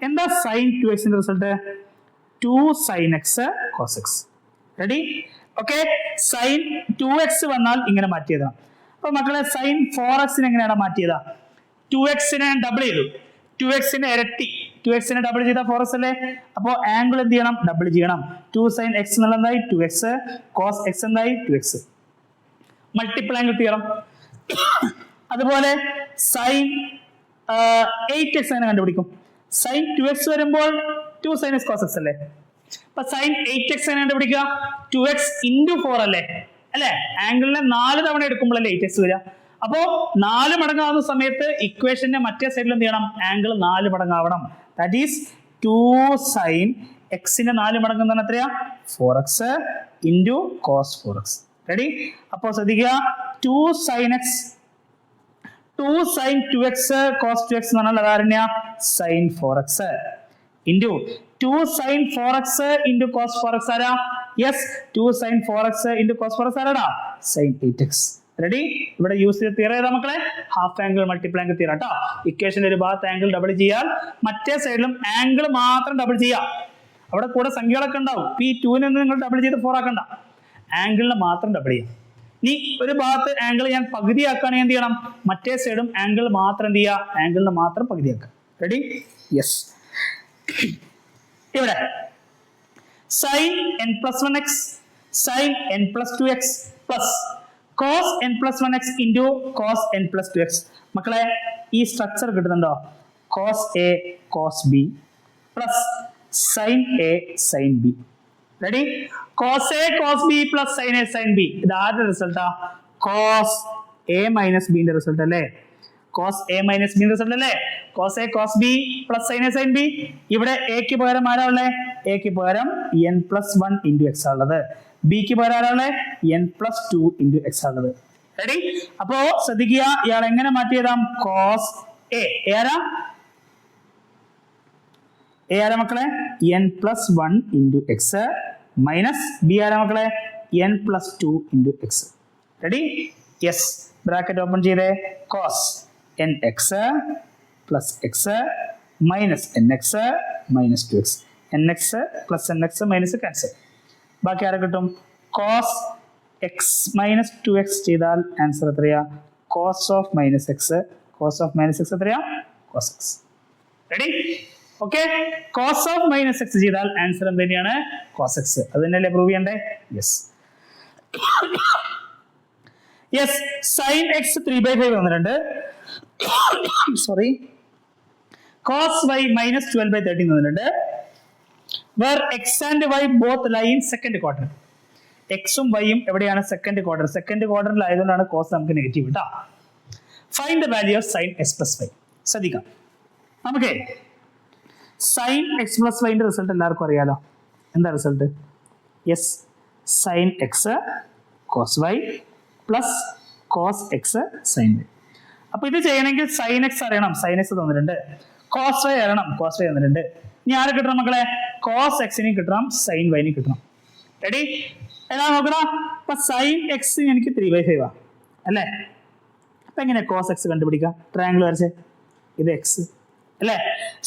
Speaker 1: എന്താ sine 2x result? 2 sine X cos X. Ready? Okay, sine 2x വന്നാൽ ഇങ്ങനെ മാറ്റിയതാ. അപ്പൊ മക്കളെ സൈൻ 4x എങ്ങനെയാണ് മാറ്റിയതാ? 2x ഡബിൾ ചെയ്തു. 2x ഇരട്ടി. 2x ഡബിൾ ചെയ്ത 4x അല്ലേ? അപ്പോ ആംഗിൾ എന്ത് ചെയ്യണം? ഡബിൾ ചെയ്യണം. 2 സൈൻ എക്സ് എന്നുള്ള എന്തായി? 2x. കോസ് എക്സ് എന്തായി? 2x. Multiple angle theorem. അതുപോലെ സൈൻ 8x എങ്ങനെ കണ്ടുപിടിക്കും? സൈൻ 2x വരുമ്പോൾ 2 സൈൻ എക്സ് കോസ് എക്സ് അല്ലേ? അപ്പൊ സൈൻ 8x എങ്ങനെ കണ്ടുപിടിക്കുക? 2x ഇൻറ്റു 4 അല്ലേ? ആംഗിളിനെ 4 തവണ എടുക്കുമ്പോഴല്ലേ 8x വരിക. അപ്പോ 4 മടങ്ങാവുന്ന സമയത്ത് ഇക്വേഷന്റെ മറ്റേ സൈഡിൽ എന്ത് ചെയ്യണം? ആംഗിൾ 4 മടങ്ങാവണം. ദാറ്റ് ഈസ് 2 സൈൻ എക്സിന്റെ 4 മടങ്ങ് എന്ന് പറഞ്ഞാൽ എത്രയാ? 4x into cos 4x. Ready? അപ്പോ ശ്രദ്ധിക്കുക, 2 sine X 2 sine 2x cos 2x എന്ന് പറഞ്ഞാൽ അതാരണ്യ? Sine 4x into 2 sine 4x into cos 4x ആരാ? Yes, 2 sine 4x into cos 4x ആരാടാ? Sine 8x. റെഡി? ഇവിടെ യൂസ് ചെയ്ത തിയറം ഏതാ മക്കളെ? Half angle multiple angle theorem കേട്ടോ. ഇക്വേഷന്റെ ഒരു ഭാഗത്ത് ആംഗിൾ ഡബിൾ ചെയ്യാൻ മറ്റേ സൈഡിലും ആംഗിൾ മാത്രം ഡബിൾ ചെയ്യാം. അവിടെ കൂടെ സംഖ്യകളൊക്കെ ഉണ്ടാവും. ഈ 2 നിങ്ങൾ ഡബിൾ ചെയ്ത് 4 ആക്കണ്ട, ആംഗിളിനെ മാത്രം ഡബിൾ ചെയ്യാം. ഇനി ഒരു ഭാഗത്ത് ആംഗിൾ ഞാൻ പകുതിയാക്കുകയാണെങ്കിൽ എന്ത് ചെയ്യണം? മറ്റേ സൈഡും ആംഗിൾ മാത്രം എന്ത് ചെയ്യുക? ആംഗിളിനെ മാത്രം പകുതിയാക്കുക. റെഡി? യെസ്. ഇവിടെ sine n+1x sine n+2x plus cos n+1x into cos n+2x. മക്കളെ ഈ സ്ട്രക്ചർ കിട്ടുന്നുണ്ടോ? Cos A cos B plus sine A sine B. Ready? Cos A cos B plus sine A sine B. ഇത് ആരുടെ റിസൾട്ടാ? Cos A minus ബിന്റെ result അല്ലേ? Cos A minus ബിന്റെ result അല്ലേ? Cos A cos B plus sine A sine B. ഇവിടെ എക്ക് പകരം ആരാ ഉള്ളത്? എക്ക് പകരം n+1 ഇൻറ്റു എക്സ് ഉള്ളത്. ബിക്ക് പകരം ആരാ ഉള്ളത്? n+2 ഇൻറ്റു എക്സ് ഉള്ളത്. റെഡി? അപ്പോ ശ്രദ്ധിക്കുക, ഇയാൾ എങ്ങനെ മാറ്റിയതാം? കോസ് എ ആരാ? എ ആരാ മക്കളെ? n+1 into X minus b ആരാ മക്കളെ? n+2 into x. Ready? Yes. Bracket open ചെയ്തേ. Cos nx plus x minus nx minus 2x. nx plus nx minus cancel. ബാക്കി ആരെ കിട്ടും? കോസ് എക്സ് മൈനസ് 2x ചെയ്താൽ ആൻസർ എത്രയാ? Cos of minus x. Cos of minus x എത്രയാ? Cos X. Ready? Okay. Cos of minus x ചെയ്താൽ answer എന്ത് തന്നെയാണ്? Cos x. അത് തന്നെയല്ലേ പ്രൂവ് ചെയ്യണ്ടേ? യെസ്. യെസ്. സൈൻ എക്സ് 3/5 വന്നിട്ടുണ്ട്. സോറി, കോസ് വൈ മൈനസ് 12/13 വന്നിട്ടുണ്ട്. Where X and Y both lie in second quadrant. എക്സും വൈയും എവിടെയാണ്? Second quadrant. സെക്കൻഡ് ക്വാഡ്രന്റിൽ ആയതുകൊണ്ടാണ് കോസ് നമുക്ക് നെഗറ്റീവ് കിട്ടാം. Find the value of sine X plus വൈ. ശ്രദ്ധിക്കാം, നമുക്ക് സൈൻ എക്സ് പ്ലസ് വൈന്റെ റിസൾട്ട് എല്ലാവർക്കും അറിയാലോ. എന്താ result? Yes, sine X cos Y plus cos X sine Y. അപ്പൊ ഇത് ചെയ്യണമെങ്കിൽ സൈൻ എക്സ് അറിയണം, സൈൻ എക്സ് തന്നിട്ടുണ്ട്. കോസ് വൈ അറിയണം, കോസ് വൈ തന്നിട്ടുണ്ട്. ഇനി ആരെ കിട്ടണം മക്കളെ? കോസ് എക്സിനെ കിട്ടണം, സൈൻ വൈനെ കിട്ടണം. റെഡി? ഏതാ നോക്കണം. അപ്പൊ സൈൻ എക്സ് എനിക്ക് 3/5 ആ അല്ലേ? അപ്പൊ എങ്ങനെ കോസ് എക്സ് കണ്ടുപിടിക്കാം? ട്രയാങ്കിൾ വരച്ച്, ഇത് എക്സ് അല്ലേ?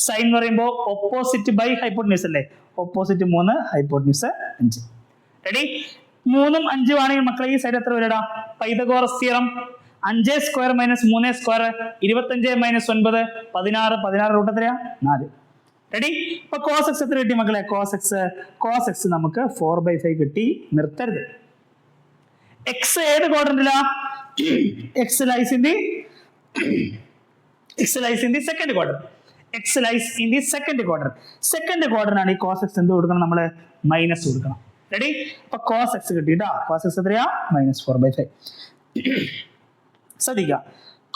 Speaker 1: സൈൻ എന്ന് പറയുമ്പോൾ ഓപ്പോസിറ്റ് ബൈ ഹൈപ്പോട്ടന്യൂസ് അല്ലേ? Opposite 3, hypotenuse 5. റെഡി? 3ഉം 5ഉം ആണെങ്കിൽ മക്കളെ ഈ സൈഡ് എത്ര വരടാ? Pythagoras theorem. 5 square minus 3 square 25 മൈനസ് 9 16. 16 റൂട്ട് എത്രയാ? 4. റെഡി? ഇപ്പൊ കോസ് എക്സ് എത്ര കിട്ടി മക്കളെ? കോസ് എക്സ് നമുക്ക് 4/5 കിട്ടി. നിർത്തരുത്. എക്സ് ഏത് ക്വാഡ്രന്റിലാ? X lies in the second quadrant. X lies in the second quadrant. Second quadrant ആണ് ഈ കോസ് എക്സ് എന്ത് കൊടുക്കണം? നമ്മള് മൈനസ് കൊടുക്കണം. റെഡി? അപ്പൊ കോസ് എക്സ് കിട്ടിട്ടാ. കോസ് എക്സ് എത്രയാ? -4/5. ശ്രദ്ധിക്കുക,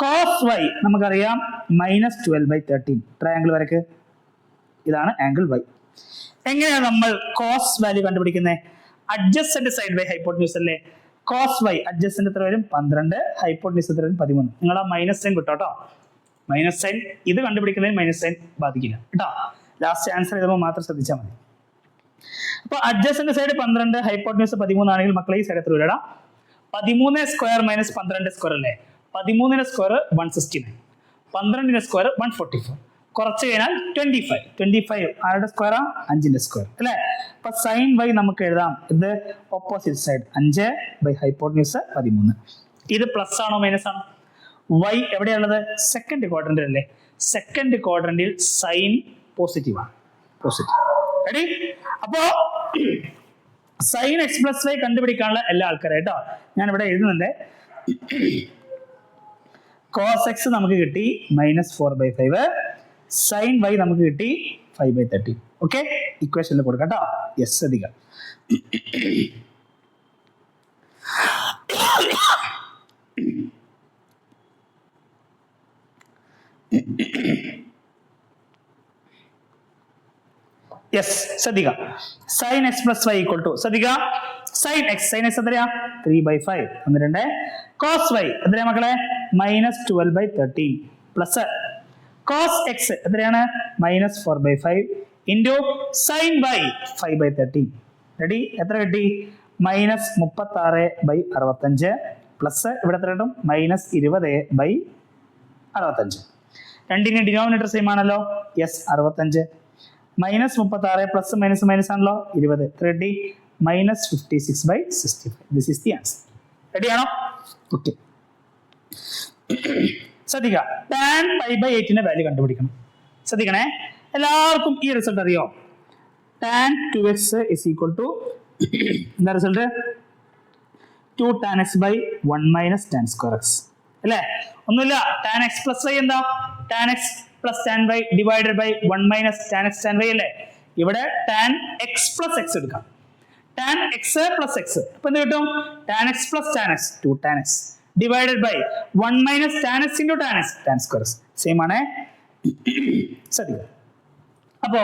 Speaker 1: കോസ് വൈ നമുക്കറിയാം -12/13. ട്രയാങ്കിൾ വരക്ക്, ഇതാണ് ആംഗിൾ വൈ. എങ്ങനെയാണ് നമ്മൾ കോസ് വാല്യൂ കണ്ടുപിടിക്കുന്നത്? അഡ്ജസന്റ് സൈഡ് ബൈ ഹൈപ്പോട്ടന്യൂസ് അല്ലേ? കോസ് വൈ അഡ്ജസന്റ് എത്ര വരും? 12. ഹൈപ്പോട്ടന്യൂസ് എത്ര വരും? 13. നിങ്ങൾ ആ മൈനസ് സൈൻ കിട്ടോ കേട്ടോ. മൈനസ് സൈൻ ഇത് കണ്ടുപിടിക്കുന്നതിന് മൈനസ് സൈൻ ബാധിക്കില്ല കേട്ടോ. ലാസ്റ്റ് ആൻസർ ചെയ്തപ്പോൾ മാത്രം ശ്രദ്ധിച്ചാൽ മതി. അപ്പൊ അഡ്ജസന്റ് സൈഡ് 12, ഹൈപ്പോട്ടന്യൂസ് 13 ആണെങ്കിൽ മക്കളെ ഈ സൈഡ് എത്ര വരും? 13 സ്ക്വയർ മൈനസ് 12 സ്ക്വയർ അല്ലേ? 13 സ്ക്വയർ 169, 12 സ്ക്വയർ 144. കുറച്ച് കഴിഞ്ഞാൽ 25 ആരുടെ സ്ക്വയറാ? 5ന്റെ സ്ക്വയർ അല്ലേ? അപ്പൊ സൈൻ വൈ നമുക്ക് എഴുതാം. ഇത് ഓപ്പോസിറ്റ് സൈഡ് 5 ബൈ ഹൈപ്പോട്ടന്യൂസ് 13. ഇത് പ്ലസ് ആണോ മൈനസ് ആണോ? വൈ എവിടെയുള്ളത്? സെക്കൻഡ് ക്വാഡ്രന്റിൽ അല്ലേ? സെക്കൻഡ് ക്വാഡ്രന്റിൽ സൈൻ പോസിറ്റീവ് ആണ്. പോസിറ്റീവ്. റെഡി? അപ്പോ സൈൻ എക്സ് പ്ലസ് വൈ കണ്ടുപിടിക്കാനുള്ള എല്ലാ ആൾക്കാരും കേട്ടോ ഞാൻ ഇവിടെ എഴുതുന്നുണ്ട്. കോസ് എക്സ് നമുക്ക് കിട്ടി -4/5. സൈൻ വൈ നമുക്ക് കിട്ടി 5/13. ഓക്കെ, ഇക്വേഷനിൽ കൊടുക്കാം കേട്ടോ. യെസ്, ശ്രദ്ധിക്കാം. യെസ്, ശ്രദ്ധിക്കാം. Sine X plus Y equal to, ശ്രദ്ധിക്കാം, സൈൻ എക്സ് എത്രയാ? 3/5. 12. കോസ് വൈ എത്രയാ മക്കളെ? -12/13 പ്ലസ് കോസ് എക്സ് എത്രയാണ്? -4/5 ഇൻറ്റു സൈൻ വൈ 5/13. റെഡി? എത്ര കിട്ടി? -36/65 പ്ലസ് ഇവിടെ എത്ര കിട്ടും? -20/65. രണ്ടിന് ഡിനോമിനേറ്റർ സെയിം ആണല്ലോ. യെസ്, 65. -36 പ്ലസ് മൈനസ് മൈനസ് ആണല്ലോ, 20. Ready? -56/65. This is the answer. റെഡിയാണോ? ഓക്കെ, ശ്രദ്ധിക്കുക. tan π/8 വാല്യൂ കണ്ടുപിടിക്കണം. ശ്രദ്ധിക്കണേ, എല്ലാവർക്കും ഈ റിസൾട്ട് അറിയോ? tan 2x is equal to എന്താ result? 2 tan x by 1 minus tan square x അല്ലേ? ഒന്നുമില്ല. tan x plus y എന്താ? tan x plus tan y divided by 1 minus tan x tan y അല്ലേ? ഇവിടെ tan x plus x എടുക്കാം. tan x plus x അപ്പൊ എന്ത് കിട്ടും? tan x plus tan x 2 tan x divided by 1 minus tan x into tan x tan square x. Same ആണ്. ശ്രദ്ധിക്കുക. അപ്പോ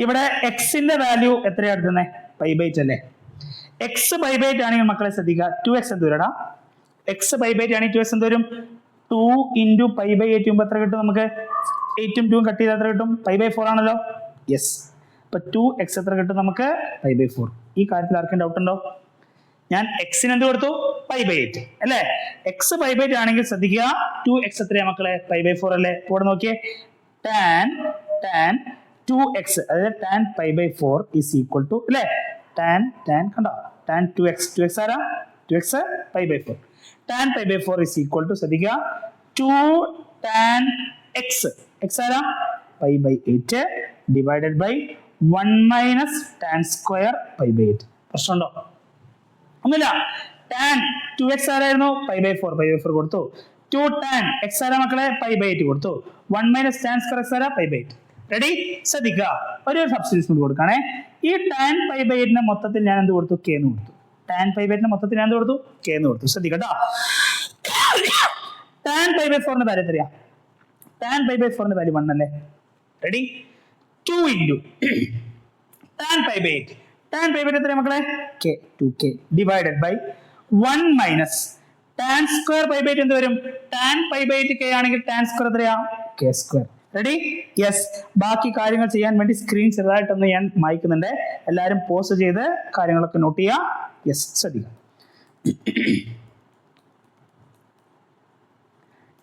Speaker 1: ഇവിടെ എക്സിന്റെ വാല്യൂ എത്രയാണ് എടുക്കുന്നത്? π/8 അല്ലേ? എക്സ് π/8 ആണെങ്കിൽ മക്കളെ ശ്രദ്ധിക്കുക, 2x എന്ത് വരടാ? എക്സ് π/8 ആണെങ്കിൽ 2x എന്ത് വരും? 2 into π/8 എത്ര കിട്ടും നമുക്ക്? 8ഉം 2ഉം കട്ട് ചെയ്താൽ എത്ര കിട്ടും? π/4 ആണല്ലോ. യെസ്, അപ്പൊ 2x എത്ര കിട്ടും നമുക്ക്? π/4. ഈ കാര്യത്തിൽ ആർക്കും ഡൗട്ട് ഉണ്ടോ? ഞാൻ എക്സിന് എന്ത് കൊടുത്തു? π/8 അല്ലേ? എക്സ് π/8 ആണെങ്കിൽ ശ്രദ്ധിക്കുക, 2x എത്രയാ മക്കളെ? π/4 അല്ലേ? ഇവിടെ നോക്കിയേ, tan 2x അതായത് tan π/4 is equal to അല്ലേ? tan കണ്ടോ? tan 2x ആരാ? 2x π/4. tan π/4 is equal to ശ്രദ്ധിക്കുക 2 tan x ആരാ? π/8 divided by 1 minus tan square π/8. പ്രശ്നമുണ്ടോ? ഒന്നുമില്ല. tan 2x ആരായിരുന്നു? π/4 കൊടുത്തു. 2 tan x ആരാ മക്കളെ പൈ ബൈ 8 കൊടുത്തു. 1 മൈനസ് ടാൻ സ്ക്വയർ എക്സ് ആരാ പൈ ബൈ 8. റെഡി? ശ്രദ്ധിക്കുക, ഒരു സബ്സ്റ്റിറ്റ്യൂഷൻ കൊടുക്കണേ. ഈ ടാൻ പൈ ബൈ 8 മൊത്തത്തിൽ ഞാൻ എന്ത് കൊടുത്തു? കെ എന്ന് കൊടുത്തു. ടാൻ പൈ ബൈ 8 മൊത്തത്തിൽ ഞാൻ എന്ത് കൊടുത്തു? കെ എന്ന് കൊടുത്തു. ശ്രദ്ധിക്കട്ടോ. ടാൻ പൈ ബൈ 4 വാല്യൂ എത്രയാ? ടാൻ പൈ ബൈ 4 വാല്യൂ 1 അല്ലേ? Ready? 2 into tan pi by 8. Tan pi by 8 എത്രയാ മക്കളെ? K. 2k divided by 1 minus tan square pi by 8 എന്ത് വരും? ടാൻ പൈ ബൈ 8 കെ ആണെങ്കിൽ ടാൻ സ്ക്വയർ എത്രയാ? K square. Ready? Yes. ബാക്കി കാര്യങ്ങൾ ചെയ്യാൻ വേണ്ടി സ്ക്രീൻ ചെറുതായിട്ടൊന്ന് ഞാൻ മായ്ക്കുന്നുണ്ട്. എല്ലാവരും പോസ്റ്റ് ചെയ്ത് കാര്യങ്ങളൊക്കെ നോട്ട് ചെയ്യാം. യെസ്, ശ്രദ്ധിക്കുക.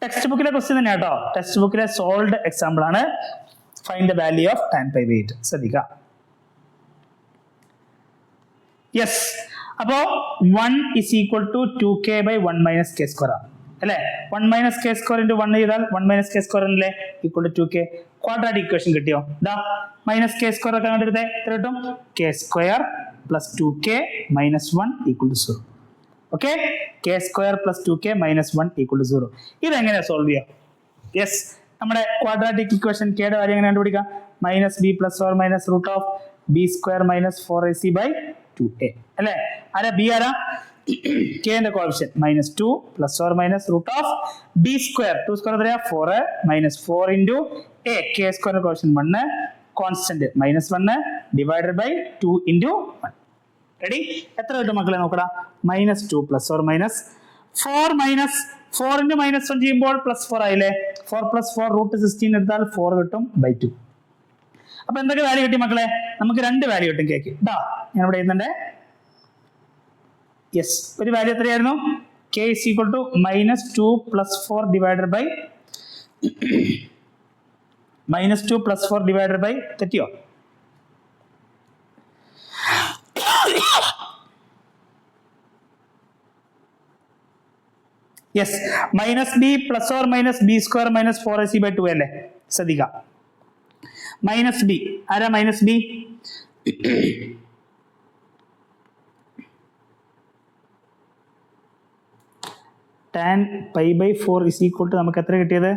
Speaker 1: ടെക്സ്റ്റ് ബുക്കിലെ ക്വസ്റ്റ്യൻ തന്നെ കേട്ടോ. ടെക്സ്റ്റ് ബുക്കിലെ സോൾവ്ഡ് എക്സാമ്പിൾ ആണ്. Find the value of tan pi by 8. ശ്രദ്ധിക്കുക. യെസ്. അപ്പോ 1 is equal to 2k by 1 minus k square അല്ലേ? 1 minus k square into 1 ചെയ്താൽ 1 minus k square അല്ലേ equal to 2k. Quadratic equation കിട്ടിയോ? ദാ minus k square ഒക്കെ കണ്ടെടുത്തേ. എത്ര കിട്ടും? K square plus 2k minus 1 equal to 0. Okay, k square plus 2k minus 1 equal to 0. ഇതെങ്ങനെയാ സോൾവ് ചെയ്യാം? യെസ്, നമ്മുടെ ക്വാഡ്രാറ്റിക് ഇക്വേഷൻ കെയുടെ വാല്യൂ എങ്ങനെ കണ്ടുപിടിക്കാം? Minus b plus or minus root of b square minus 4ac by 2a അല്ലേ? ആരാ b? ആരാ? കെന്റെ coefficient minus 2 plus or minus root of b square. 2 square എത്രയാ? 4 മൈനസ് 4 ഇൻറ്റു എ. കെ സ്ക്വയറിന്റെ coefficient 1, constant minus 1 divided by 2 into 1. Ready? എത്ര കിട്ടും മക്കളെ നോക്കടാ? Minus 2 plus or minus 4 minus 4 into minus 1 ചെയ്യുമ്പോൾ പ്ലസ് 4 ആയില്ലേ? 4 പ്ലസ് 4 റൂട്ട് 16 എടുത്താൽ 4 കിട്ടും ബൈ 2. അപ്പൊ എന്തൊക്കെ വാല്യൂ കിട്ടി മക്കളെ? നമുക്ക് 2 വാല്യൂ കിട്ടും കേക്ക്. ഇതാ ഞാൻ ഇവിടെ എഴുതുന്നുണ്ട്. യെസ്, ഒരു വാല്യൂ എത്രയായിരുന്നു? K is equal to minus 2 plus 4 divided by minus 2 plus 4 divided by, തെറ്റിയോ? Yes, minus b plus or minus b square minus 4ac by 2 അല്ലേ? ശ്രദ്ധിക്കാം. മൈനസ് ബി ആരാ? Minus b tan pi by 4 is equal to നമുക്ക് എത്ര കിട്ടിയത്?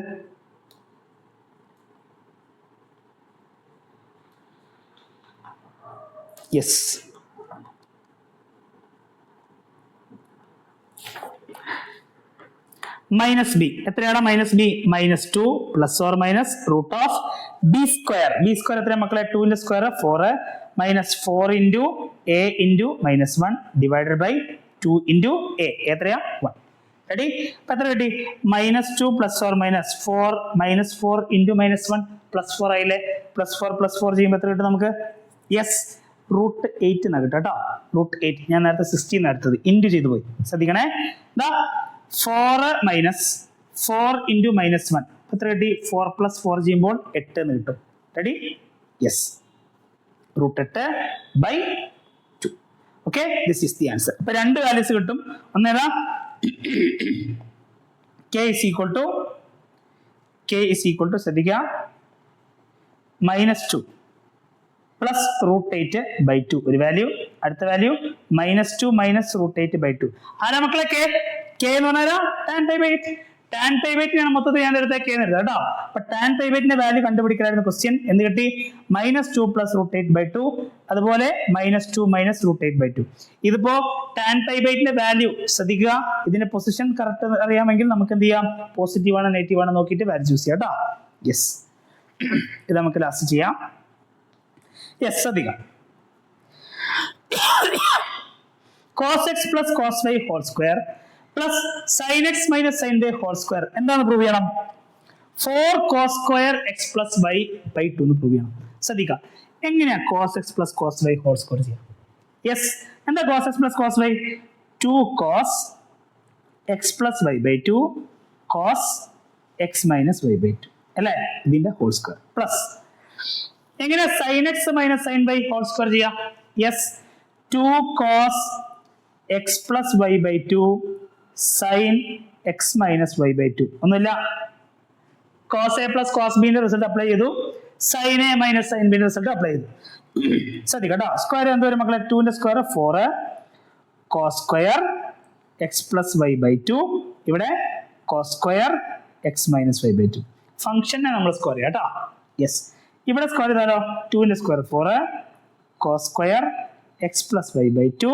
Speaker 1: Yes, minus b എത്രയാണ്? Minus b minus 2 plus or minus root of b square. B square എത്രയാ മക്കളെ? 2ന്റെ square 4 minus 4 into A into minus 1 divided by 2 into A. എത്രയാ? 1. Ready? അപ്പൊ എത്ര കിട്ടി? Minus 2 plus or minus 4 minus 4 into minus 1 plus 4 ആയില്ലേ? Plus 4 ചെയ്യുമ്പോൾ എത്ര കിട്ടും നമുക്ക്? യെസ്, റൂട്ട് 8 എന്നാ കിട്ടും കേട്ടോ. റൂട്ട് 8. ഞാൻ നേരത്തെ 16 എടുത്തത്, ഇൻറ്റു ചെയ്തു പോയി. ശ്രദ്ധിക്കണേ. ദാ 4 മൈനസ് 4 ഇൻറ്റു മൈനസ് 1 എത്ര കിട്ടി? 4 പ്ലസ് 4 ചെയ്യുമ്പോൾ 8 എന്ന് കിട്ടും. Ready? Yes, root 8 by 2. Okay, this is the answer. അപ്പൊ 2 വാല്യൂസ് കിട്ടും. ഒന്നേതാ? k is equal to ശ്രദ്ധിക്കുക മൈനസ് 2 പ്ലസ് റൂട്ട് 8 ബൈ 2 ഒരു വാല്യൂ. അടുത്ത value minus 2 minus root 8 by 2. ആരാ മക്കളെ കെ? കെ എന്ന് പറഞ്ഞാൽ tan pi by 8. Tan pi by 8 മൊത്തത്തിൽ ഞാൻ എടുത്ത കെ എന്ന് എഴുതാം കേട്ടോ. അപ്പൊ ടാൻ പൈ ബൈ 8ന്റെ വാല്യൂ കണ്ടുപിടിക്കലായിരുന്നു ക്വസ്റ്റ്യൻ. എന്ത് കിട്ടി? മൈനസ് 2 പ്ലസ് റൂട്ട് 8 ബൈ 2, അതുപോലെ മൈനസ് 2 മൈനസ് റൂട്ട് 8 ബൈ 2. ഇതിപ്പോ ടാൻ പൈ ബൈ 8ന്റെ വാല്യൂ ശ്രദ്ധിക്കുക. ഇതിന്റെ പൊസിഷൻ കറക്റ്റ് അറിയാമെങ്കിൽ നമുക്ക് എന്ത് ചെയ്യാം? പോസിറ്റീവ് ആണ് നെഗറ്റീവ് ആണ് നോക്കിയിട്ട് വാല്യൂ ചൂസ് ചെയ്യാം കേട്ടോ. യെസ്, ഇത് നമുക്ക് ലാസ്റ്റ് ചെയ്യാം. യെസ്, ശ്രദ്ധിക്കാം. cos x plus cos y whole square plus sin x minus sin y whole square എന്താണ് പ്രൂവ് ചെയ്യണം? 4 cos square x plus y by 2 എന്ന് പ്രൂവ് ചെയ്യണം. ശ്രദ്ധിക്കുക, എങ്ങനെയാ cos x plus cos y whole square ചെയ്യാം? Yes, എന്താ cos x plus cos y? 2 cos x plus y by 2 cos x minus y by 2 അല്ലേ? ഇതിന്റെ whole square plus എങ്ങനെ sin x മൈനസ് sin y ഹോൾ സ്ക്വയർ ചെയ്യാം? Yes, 2 cos x plus y by 2 sin x minus y by 2. ഒന്നുമില്ല, cos a plus cos b ന്റെ result apply ചെയ്തു, sin a minus sin b ന്റെ result apply ചെയ്തു. ശ്രദ്ധിക്കട്ടോ, square എന്ത് വരും മക്കളെ? 2ന്റെ സ്ക്വയർ 4 cos സ്ക്വയർ x plus y by 2, ഇവിടെ കോസ് സ്ക്വയർ എക്സ് മൈനസ് 5/2. ഫംഗ്ഷനെ നമ്മൾ സ്ക്വയർ ചെയ്യാം കേട്ടോ. യെസ്, ഇവിടെ സ്ക്വയർ ചെയ്താലോ 2ന്റെ square 4 cos square X plus 5/2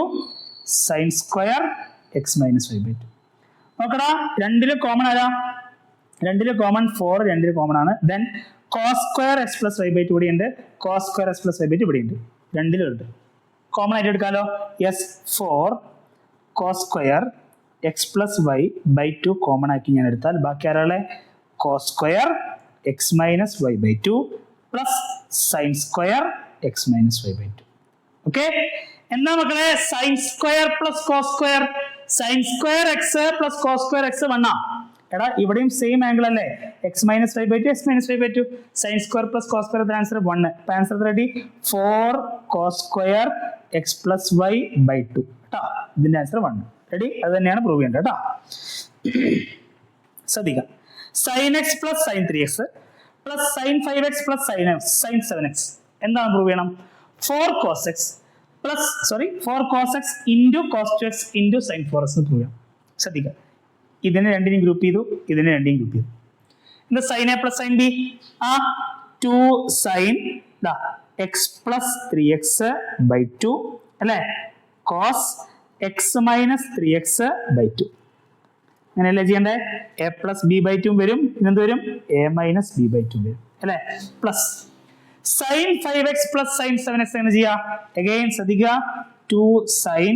Speaker 1: sine square X minus 5/2. നോക്കടാ, രണ്ടിലും കോമൺ ആരാ? രണ്ടിലും കോമൺ 4, രണ്ടിലും കോമൺ ആണ്. Then cos square X plus 5/2 ഇവിടെ ഉണ്ട്, കോസ് സ്ക്വയർ എക്സ് പ്ലസ് 5/2 ഇവിടെ ഉണ്ട്, രണ്ടിലും ഉണ്ട്. കോമൺ ആയിട്ട് എടുക്കാലോ. Yes, 4 cos square X plus y/2 common ആക്കി ഞാൻ എടുത്താൽ ബാക്കി ആരാളെ cos square X minus 5/2 plus sine square X minus 5/2. Okay, എന്താ മക്കളെ? Sine square plus cos square, sine square X plus cos square x 1. എടാ ഇവിടെയും സെയിം ആംഗിൾ അല്ലേ? X minus 5/2 x minus 5/2 sine square plus cos square answer 1. ഇപ്പൊ answer ready 4 cos square X plus y/2 കേട്ടോ. ഇതിന്റെ answer 1. Ready? അത് തന്നെയാണ് prove ചെയ്യേണ്ടത് കേട്ടോ. ശ്രദ്ധിക്കാം. Sine X plus sine 3x plus sine 5x plus sine 7x എന്താണ് prove ചെയ്യണം? 4 cos x into cos 2x into sine 4x prove ചെയ്യാം. ശ്രദ്ധിക്കാം, ഇതിനെ രണ്ടിനെയും ഗ്രൂപ്പ് ചെയ്തു, ഇതിനെ രണ്ടിനെയും ഗ്രൂപ്പ് ചെയ്തു. എന്താ sine A plus sine B? 2 sine X plus 3x/2 അല്ലേ, കോസ് എക്സ് മൈനസ് 3x/2. അങ്ങനെയല്ലേ ചെയ്യണ്ടേ? എ പ്ലസ് b/2 വരും, പിന്നെന്ത് വരും? എ മൈനസ് b/2 വരും അല്ലേ. Plus sine 5x plus sine 7x എങ്ങനെ ചെയ്യാ? അഗൈൻ ശ്രദ്ധിക്കുക, 2 sine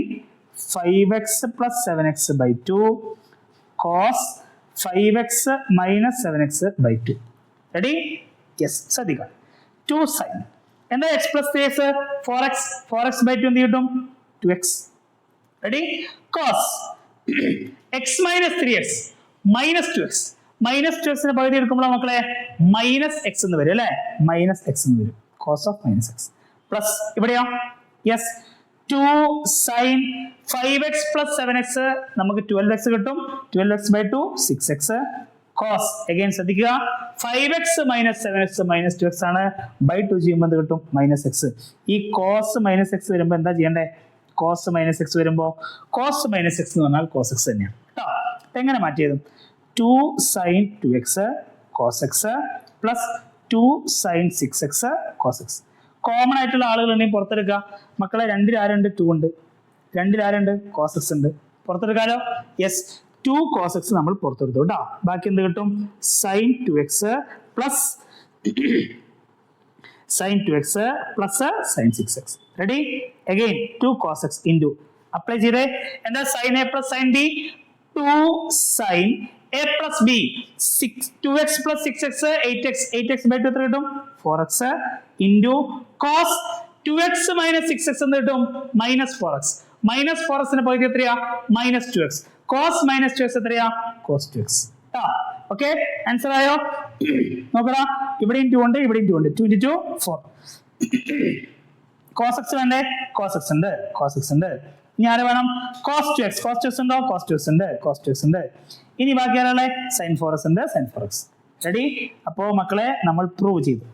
Speaker 1: 5x plus 7x/2 cos 5x minus 7x/2. Ready? Yes, ശ്രദ്ധിക്കുക. 2 സൈൻ എന്താ x പ്ലസ് 3x 4x/2 എന്ത് കിട്ടും? 2x. Ready? Cos x minus 3x minus 2x minus 2x പകുതി എടുക്കുമ്പോൾ മക്കളെ മൈനസ് എക്സ് എന്ന് വരും അല്ലെ, മൈനസ് എക്സ് എന്ന് വരും, cos of minus x. Plus ഇവിടെയോ yes 2 sine 5x plus 7x നമുക്ക് 12x കിട്ടും, 12x/2 6x കോസ് അഗൈൻ ശ്രദ്ധിക്കുക 5x minus 7x minus 2x ആണ്, /2 ചെയ്യുമ്പോൾ എന്ത് കിട്ടും? Minus X. ഈ കോസ് മൈനസ് എക്സ് വരുമ്പോൾ എന്താ ചെയ്യണ്ടേ? കോസ് മൈനസ് എക്സ് വരുമ്പോൾ കോസ് മൈനസ് എക്സ് എന്ന് പറഞ്ഞാൽ കോസ് എക്സ് തന്നെയാണ് കേട്ടോ. എങ്ങനെ മാറ്റിയതും 2 sine 2x cos X plus 2 sine 6x cos X. Common ആയിട്ടുള്ള ആളുകളുണ്ടെങ്കിൽ പുറത്തെടുക്കുക മക്കളെ. 2 ആരുണ്ട്? 2 ഉണ്ട്. 2 ആരുണ്ട്? കോസ് എക്സ് ഉണ്ട്. പുറത്തെടുക്കാലോ. യെസ്, 2 കോസ് എക്സ് നമ്മൾ പുറത്തെടുത്തു കേട്ടോ. ബാക്കി എന്ത് കിട്ടും? Sine 2x plus sine 2x plus sine 6x. Ready? Again 2 cos X into apply ചെയ്തേ. എന്താ sine A plus sine B? 2 sine A plus B 2x plus 6x 8x/2 എത്ര കിട്ടും? 4x into cos 2x minus 6x എന്ന് കിട്ടും? Minus 4x. Minus 4x പകുതി എത്രയാ? Minus 2x. Cos minus 2x എത്രയാ? Cos 2x. Okay, answer ആയോ? നോക്കടാ, ഇവിടെയും 2 ഉണ്ട്, ഇവിടെയും 2 ഉണ്ട്. 2 × 2 4. കോസ് എക്സ് വേണ്ടേ? കോസ് എക്സ് ഉണ്ട്, കോസ് എക്സ് ഉണ്ട്. ഇനി ആരെ വേണം? Cos 2x. കോസ് 2x ഉണ്ടോ? കോസ് 2x ഉണ്ട്, കോസ് 2x ഉണ്ട്. ഇനി ബാക്കി ആരാളെ? സൈൻ 4x ഉണ്ട്, സൈൻ 4x. റെഡി? അപ്പോ മക്കളെ നമ്മൾ പ്രൂവ് ചെയ്തു.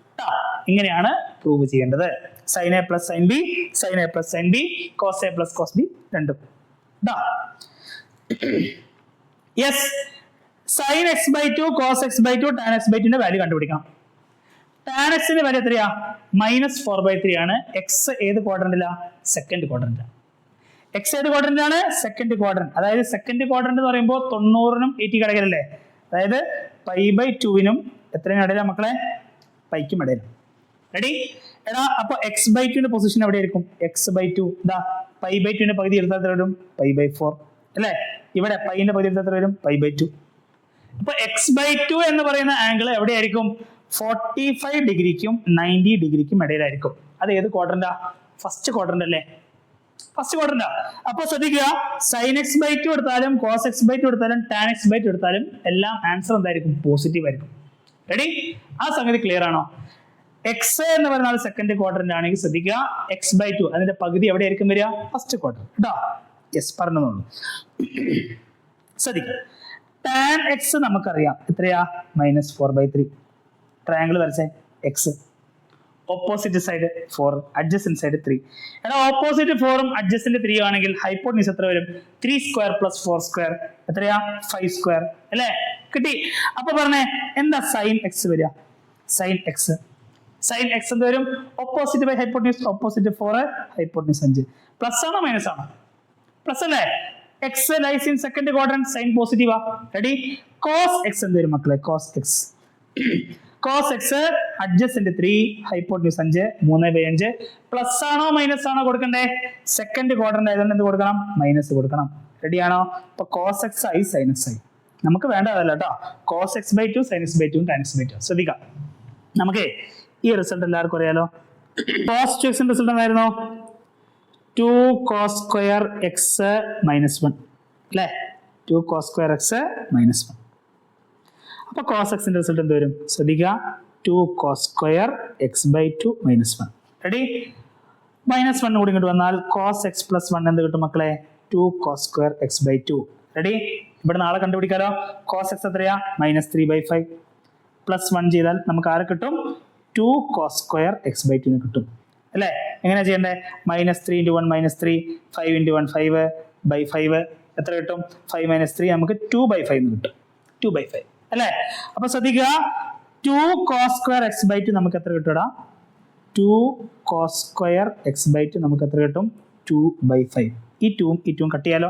Speaker 1: ഇങ്ങനെയാണ് പ്രൂവ് ചെയ്യേണ്ടത്. Sine A plus sine b, sine A plus sine b, cos a plus cos b രണ്ടും. Yes, sine x/2 cos x/2 tan x/2 value കണ്ടുപിടിക്കണം. ടാൻ എക്സിന്റെ വാല്യൂ എത്രയാ? -4/3 ആണ്. എക്സ് ഏത് ക്വാഡ്രന്റിലാ? സെക്കൻഡ് ക്വാഡ്രന്റിലാണ്. എക്സ് ഏത് ക്വാഡ്രന്റിലാണ്? Second quadrant. അതായത് സെക്കൻഡ് ക്വാഡ്രന്റ് എന്ന് പറയുമ്പോൾ 90-നും 80 കിടക്കലല്ലേ. അതായത് π/2-നും എത്രയും ഇടയിലാ മക്കളെ? പൈക്കും ഇടയിൽ. റെഡി? എടാ അപ്പൊ x/2ന്റെ പൊസിഷൻ എവിടെ ആയിരിക്കും? x/2 ഇതാ π/2ന്റെ പകുതി എടുത്താൽ എത്ര വരും? π/4 അല്ലേ. ഇവിടെ പൈന്റെ പകുതി എടുത്താൽ എത്ര വരും? π/2. അപ്പൊ x/2 എന്ന് പറയുന്ന ആംഗിൾ എവിടെയായിരിക്കും? 45 ഡിഗ്രിക്കും 90 ഡിഗ്രിക്കും ഇടയിലായിരിക്കും. അത് ഏത് ക്വാഡ്രന്റാ? ഫസ്റ്റ് ക്വാഡ്രന്റ് അല്ലേ, ഫസ്റ്റ് ക്വാഡ്രന്റാ. അപ്പൊ ശ്രദ്ധിക്കുക, സൈൻ x/2 എടുത്താലും കോസ് x/2 എടുത്താലും ടാൻ x/2 എടുത്താലും എല്ലാം ആൻസർ എന്തായിരിക്കും? പോസിറ്റീവ് ആയിരിക്കും. റെഡി? ആ സംഗതി ക്ലിയർ ആണോ? എക്സ് എന്ന് പറഞ്ഞാൽ സെക്കൻഡ് ക്വാഡ്രന്റ് ആണെങ്കിൽ ശ്രദ്ധിക്കുക, x/2 അതിന്റെ പകുതി എവിടെ ആയിരിക്കും വരിക? ഫസ്റ്റ് ക്വാഡ്രന്റ് കേട്ടോ. യെസ്, പറഞ്ഞോളൂ. ശ്രദ്ധിക്കുക, ടാൻ എക്സ് നമുക്കറിയാം എത്രയാ? -4/3. ട്രയാങ്കിൾ വരച്ചേ. X opposite side 4, adjacent side 3. എടാ ഓപ്പോസിറ്റ് 4ഉം അഡ്ജസന്റ് 3 ആണെങ്കിൽ ഹൈപ്പോട്ടനീസ് എത്ര വരും? 3² + 4² എത്രയാ? 5² അല്ലേ. കിട്ടി. അപ്പൊ പറഞ്ഞേ എന്താ സൈൻ എക്സ് വരിക? സൈൻ എക്സ് എന്ത് വരും? Opposite by hypotenuse, opposite 4 hypotenuse 5. Plus ആണോ മൈനസ് ആണോ? പ്ലസ് അല്ലേ? X lies in second quadrant, sine പോസിറ്റീവാ. റെഡി? കോസ് എക്സ് എന്ത് വരും മക്കളെ? Cos x adjacent 3 hypotenuse 5 3/5. Plus ആണോ മൈനസ് ആണോ കൊടുക്കണ്ടേ? സെക്കൻഡ് ക്വാഡ്രന്റ് ആയതുകൊണ്ട് എന്ത് കൊടുക്കണം? മൈനസ് കൊടുക്കണം. റെഡി ആണോ? അപ്പൊ കോസ് എക്സ് ആയി സൈൻ എക്സ് ആയി. നമുക്ക് വേണ്ടതല്ല കേട്ടോ. Cos X by 2 sine X by 2 tan X by 2. ശ്രദ്ധിക്കാം, നമുക്ക് ഈ റിസൾട്ട് എല്ലാവർക്കും അറിയാലോ. കോസ് 2x റിസൾട്ട് എന്തായിരുന്നു? 2 cos square x minus 1 അല്ലേ? 2 cos square x minus 1. അപ്പൊ cos x ന്റെ റിസൾട്ട് എന്ത് വരും? ശ്രദ്ധിക്കുക, 2 cos square x by 2 minus 1. Ready? Minus 1 കൂടി ഇങ്ങോട്ട് വന്നാൽ cos x plus 1 എന്ത് കിട്ടും മക്കളെ? 2 cos square x by 2. Ready? ഇവിടെ നാളെ കണ്ടുപിടിക്കാലോ. cos x എത്രയാ? -3/5. പ്ലസ് 1 ചെയ്താൽ നമുക്ക് ആരെ കിട്ടും? 2 cos square x by 2 കിട്ടും അല്ലേ? എങ്ങനെയാ ചെയ്യണ്ടേ? -3 × 1 -3, 5 × 1 5 by 5 എത്ര കിട്ടും? 5 - 3 നമുക്ക് 2/5 എന്ന് കിട്ടും. 2/5 അല്ലേ? അപ്പൊ ശ്രദ്ധിക്കുക, 2 cos square x by 2 നമുക്ക് എത്ര കിട്ടും? 2 cos square x by 2 നമുക്ക് എത്ര കിട്ടും? 2/5. ഈ 2 കട്ട് ചെയ്യാലോ.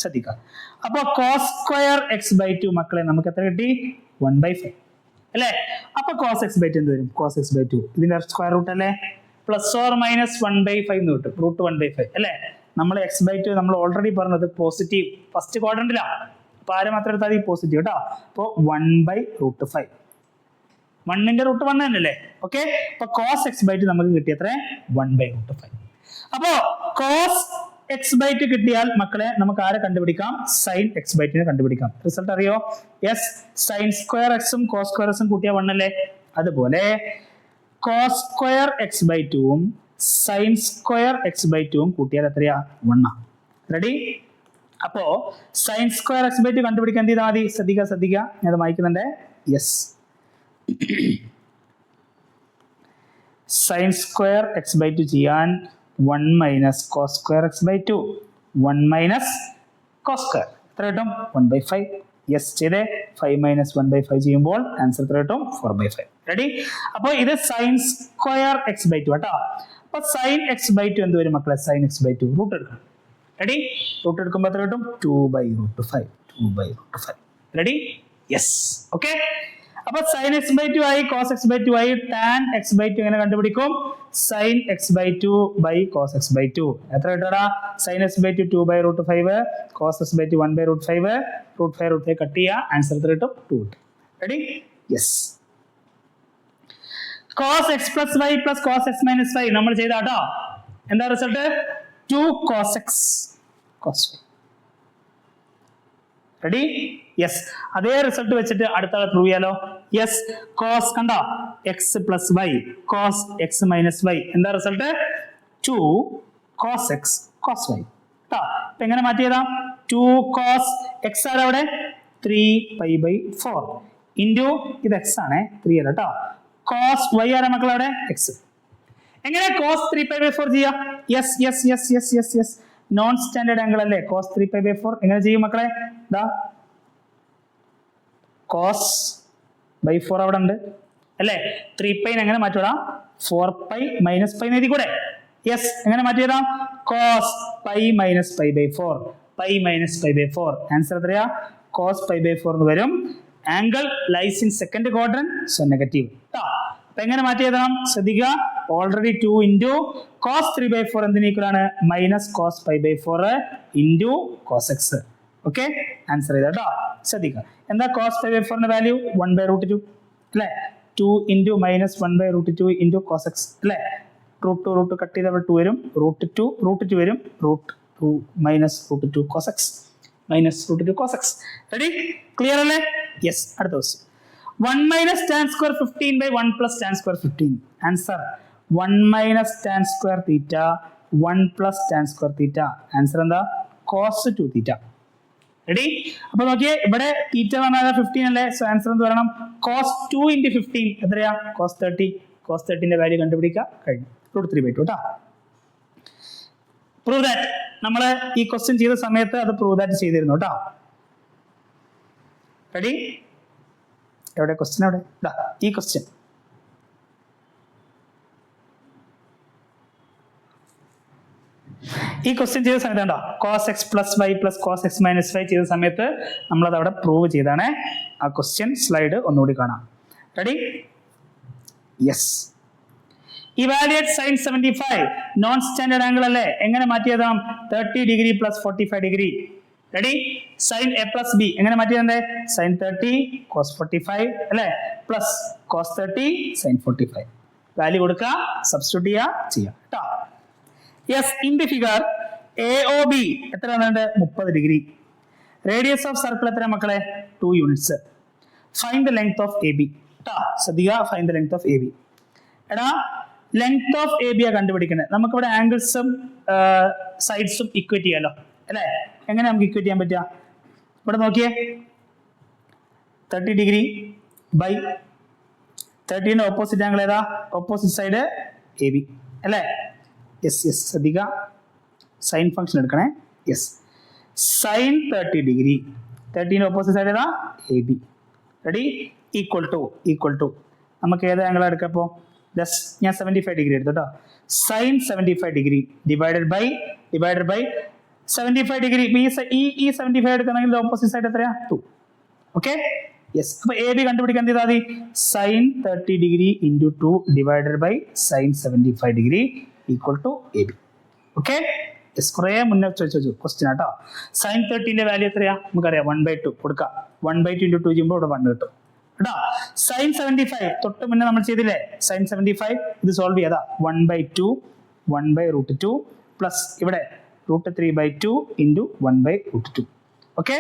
Speaker 1: ശ്രദ്ധിക്കുക, അപ്പൊ cos square x by 2 മക്കളെ നമുക്ക് എത്ര കിട്ടി? 1/5 അല്ലേ? അപ്പൊ cos x by 2 എന്ത് വരും? cos x by 2 ഇതിന്റെ സ്ക്വയർ റൂട്ട് അല്ലേ? പ്ലസ് ഓർ മൈനസ് 1/5 എന്ന് കിട്ടും. റൂട്ട് 1/5 അല്ലേ? നമ്മൾ x by 2 നമ്മൾ ഓൾറെഡി പറഞ്ഞത് പോസിറ്റീവ് ഫസ്റ്റ് ക്വാഡ്രന്റിലാണ്. അപ്പൊ ആരെ മാത്രം എടുത്താൽ ഈ പോസിറ്റീവ് കേട്ടോ. അപ്പൊ 1/√5. 1ന്റെ റൂട്ട് 1 തന്നെയല്ലേ? ഓക്കെ. അപ്പൊ cos x by 2 നമുക്ക് കിട്ടിയ എത്ര? 1/√5. അപ്പോ cos x by 2 കിട്ടിയാൽ മക്കളെ നമുക്ക് ആരെ കണ്ടുപിടിക്കാം? sin x by 2 കണ്ടുപിടിക്കാം. റിസൾട്ട് അറിയോ? യെസ്, sin സ്ക്വയർ എക്സും cos സ്ക്വയർ എക്സും കൂട്ടിയ 1 അല്ലേ? അതുപോലെ cos സ്ക്വയർ x by 2ഉം sin square x by 2ഉം കൂട്ടിയാൽ എത്രയാ? 1 ആ. റെഡി? അപ്പോ sin സ്ക്വയർ x by 2 കണ്ടുപിടിക്കാൻ എന്ത് ചെയ്താൽ മതി? ശ്രദ്ധിക്കുക, ഞാൻ അത് വായിക്കുന്നുണ്ട്. Yes, sin square x by 2 ചെയ്യാൻ 1 minus cos square x by 2. 1 minus cos square എത്ര കിട്ടും? 1/5. യെസ് ചെയ്തേ. 5 minus 1/5 ചെയ്യുമ്പോൾ ആൻസർ എത്ര കിട്ടും? 4/5. റെഡി? അപ്പൊ ഇത് sin square x by 2 കേട്ടോ. അപ്പൊ sin x by 2 എന്ത് വരും മക്കളെ? sin x by 2 റൂട്ട് എടുക്കണം. റെഡി? റൂട്ട് എടുക്കുമ്പോൾ എത്ര കിട്ടും? 2/√5. 2/√5. റെഡി? യെസ്. ഓക്കെ. അപ്പൊ sin x by 2 ആയി, cos x by 2 ആയി. tan x by 2 എങ്ങനെ കണ്ടുപിടിക്കും? sin x by 2 by cos x by 2 എത്ര കിട്ടടാ? sin x by 2 2/√5, cos x by 2 1/√5, √5 cut ചെയ്യുക, ആൻസർ എത്ര കിട്ടും? 2 കിട്ടും. Ready? Yes. cos x plus y plus cos x minus y നമ്മൾ ചെയ്താട്ടോ. എന്താ result? 2 cos x cos y. Ready? Yes. അതേ result വെച്ചിട്ട് അടുത്ത പ്രൂവ് ചെയ്യാലോ. യെസ്, cos കണ്ടോ? x plus y cos x minus y എന്താ result? 2 cos x cos y. കേട്ടോ? അപ്പൊ എങ്ങനെ മാറ്റിയതാ? 2 cos x ആണ് അവിടെ 3π/4 ഇൻറ്റു ഇത് x ആണ് 3 അല്ല കേട്ടോ. cos y ആണ് മക്കൾ അവിടെ x. എങ്ങനെ cos 3π/4 ചെയ്യാം? യെസ്, നോൺ സ്റ്റാൻഡേർഡ് ആംഗിൾ അല്ലേ cos 3π/4. എങ്ങനെ ചെയ്യും മക്കളെ? ദാ cos by 4 അവിടെ ഉണ്ട് അല്ലേ? 3π എങ്ങനെ മാറ്റിവിടാം? 4π - π എഴുതി കൂടെ? യെസ്. എങ്ങനെ മാറ്റിയിടാം? cos π - π/4 π - π/4 ആൻസർ എത്രയാ? cos π/4 എന്ന് വരും. Angle lies in second quadrant, so negative. അപ്പൊ എങ്ങനെ മാറ്റി എഴുതണം? ശ്രദ്ധിക്കുക, ഓൾറെഡി 2 ഇൻറ്റു cos 3/4 എന്തിന് ഈക്വൽ ആണ്? Minus cos π/4 into cos x. Okay, answer ചെയ്ത കേട്ടോ. ശ്രദ്ധിക്കുക, എന്താ cos π/4 വാല്യൂ? 1/√2 അല്ലെ? 2 into minus 1/√2 into cos x അല്ലെ? √2 കട്ട് ചെയ്ത് അവിടെ 2 വരും, √2 വരും, √2 minus √2 cos x minus √2 cos x. Ready? Clear അല്ലേ? യെസ്. അടുത്ത question, 1 minus tan square 15/1 plus tan square 15. Answer 1 minus tan square theta 1 plus tan square theta. Answer എന്താ? cos 2 theta. Ready? അപ്പൊ നോക്കിയേ, ഇവിടെ തീറ്റ പറഞ്ഞാൽ 15 അല്ലേ? സോ ആൻസർ എന്ത് പറയണം? cos 2 into 15 എത്രയാ? cos 30. cos 30ന്റെ വാല്യൂ കണ്ടുപിടിക്കുക, കഴിഞ്ഞു. √3/2 കേട്ടോ. Prove that. നമ്മൾ ഈ ക്വസ്റ്റ്യൻ ചെയ്ത സമയത്ത് അത് പ്രൂവ് ദാറ്റ് ചെയ്തിരുന്നു കേട്ടോ. റെഡി? എവിടെ ക്വസ്റ്റ്യൻ എവിടെ? ഈ ക്വസ്റ്റ്യൻ. ഈ ക്വസ്റ്റ്യൻ ചെയ്ത സമയത്ത് കണ്ടോ cos x plus y plus cos x minus y ചെയ്ത സമയത്ത് നമ്മളത് അവിടെ പ്രൂവ് ചെയ്താണ്. ആ ക്വസ്റ്റ്യൻ സ്ലൈഡ് ഒന്നുകൂടി കാണാം. Ready? Yes. Evaluate sin 75 non standard angle അല്ലേ? എങ്ങനെ മാറ്റിയതാം? 30 degree plus 45 degree. Ready? sin a plus b എങ്ങനെ മാറ്റിയതേ? sin 30 cos 45 അല്ലേ പ്ലസ് cos 30 sin 45. വാല്യൂ കൊടുക്കുക, സബ്സ്റ്റിറ്റ്യൂട്ട് ചെയ്യാം കേട്ടോ. Yes. In the figure AOB എത്ര വന്നിട്ടുണ്ട്? 30 ഡിഗ്രി. റേഡിയസ് ഓഫ് സർക്കിൾ എത്ര മക്കളെ? 2 units. Find the length of AB കേട്ടോ. ശ്രദ്ധിക്കുക, find the length of AB. എടാ ലെങ്ത് ഓഫ് AB ആ കണ്ടുപിടിക്കുന്നത്. നമുക്കിവിടെ ആംഗിൾസും സൈഡ്സും ഇക്വേറ്റ് ചെയ്യാലോ അല്ലേ? എങ്ങനെ നമുക്ക് ഇക്വേറ്റ് ചെയ്യാൻ പറ്റുക? ഇവിടെ നോക്കിയേ, 30 ഡിഗ്രി ബൈ 30 ഓപ്പോസിറ്റ് ആംഗിൾ ഏതാ? ഓപ്പോസിറ്റ് സൈഡ് AB അല്ലേ? Yes yes. ശ്രദ്ധിക്കുക, സൈൻ ഫംഗ്ഷൻ എടുക്കണേ. Yes. Sine 30 degree, 30 opposite side ഏതാ? AB. റെഡി? ഈക്വൽ ടു നമുക്ക് ഏത് ആംഗിൾ എടുക്കപ്പോ? ഞാൻ 75 ഡിഗ്രി എടുത്തു കേട്ടോ. Sine 75 degree divided by 75 degree. ഈ 75 എടുക്കണമെങ്കിൽ ഓപ്പോസിറ്റ് സൈഡ് എത്രയാ? 2. ഓക്കെ. യെസ്. അപ്പൊ AB കണ്ടുപിടിക്കാൻ എന്ത് ചെയ്താൽ മതി? Sine 30 degree into 2 divided by sine 75 degree equal to AB. Okay. Yes. കുറേ മുന്നേ ചോദിച്ചു ക്വസ്റ്റ്യൻ ആട്ടോ. സൈൻ 30ന്റെ വാല്യൂ എത്രയാ? നമുക്കറിയാം 1/2 കൊടുക്കാം. 1/2 ഇൻറ്റു 2 ചെയ്യുമ്പോൾ ഇവിടെ 1 കിട്ടും കേട്ടോ. സൈൻ 75 തൊട്ട് മുന്നേ നമ്മൾ ചെയ്തില്ലേ? സൈൻ 75 ഇത് സോൾവ് ചെയ്താ 1/2 1/√2 പ്ലസ് ഇവിടെ √3/2 ഇൻറ്റു 1/√2. ഓക്കെ.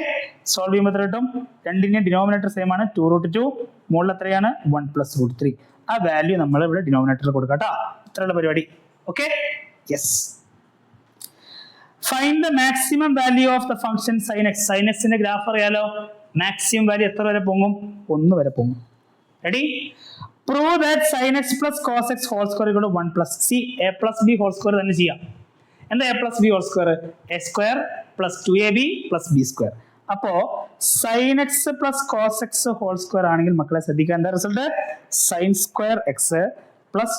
Speaker 1: സോൾവ് ചെയ്യുമ്പോൾ എത്ര കിട്ടും? രണ്ടിന്റെ ഡിനോമിനേറ്റർ സെയിം ആണ്. 2√2 മുകളിൽ എത്രയാണ്? 1 + √3. ആ വാല്യൂ നമ്മൾ ഇവിടെ ഡിനോമിനേറ്ററിൽ കൊടുക്കാം കേട്ടോ. ഇത്രയുള്ള പരിപാടി. Okay. Yes. Find the maximum value of the function sin x. sin x ന്റെ ഗ്രാഫ് അറിയാലോ. മാക്സിമം വാല്യൂ എത്ര വരെ പൊങ്ങും? 1 വരെ പൊങ്ങും. Ready? Prove that sin x plus cos x whole square equal to 1 plus c a plus b whole square തന്നെ ചെയ്യാം. എന്താ a plus b whole square? a square plus 2ab plus b square. അപ്പോ sin x plus cos x whole square ആണെങ്കിൽ മക്കളെ ശ്രദ്ധിക്കുക, എന്താ result? sin square x plus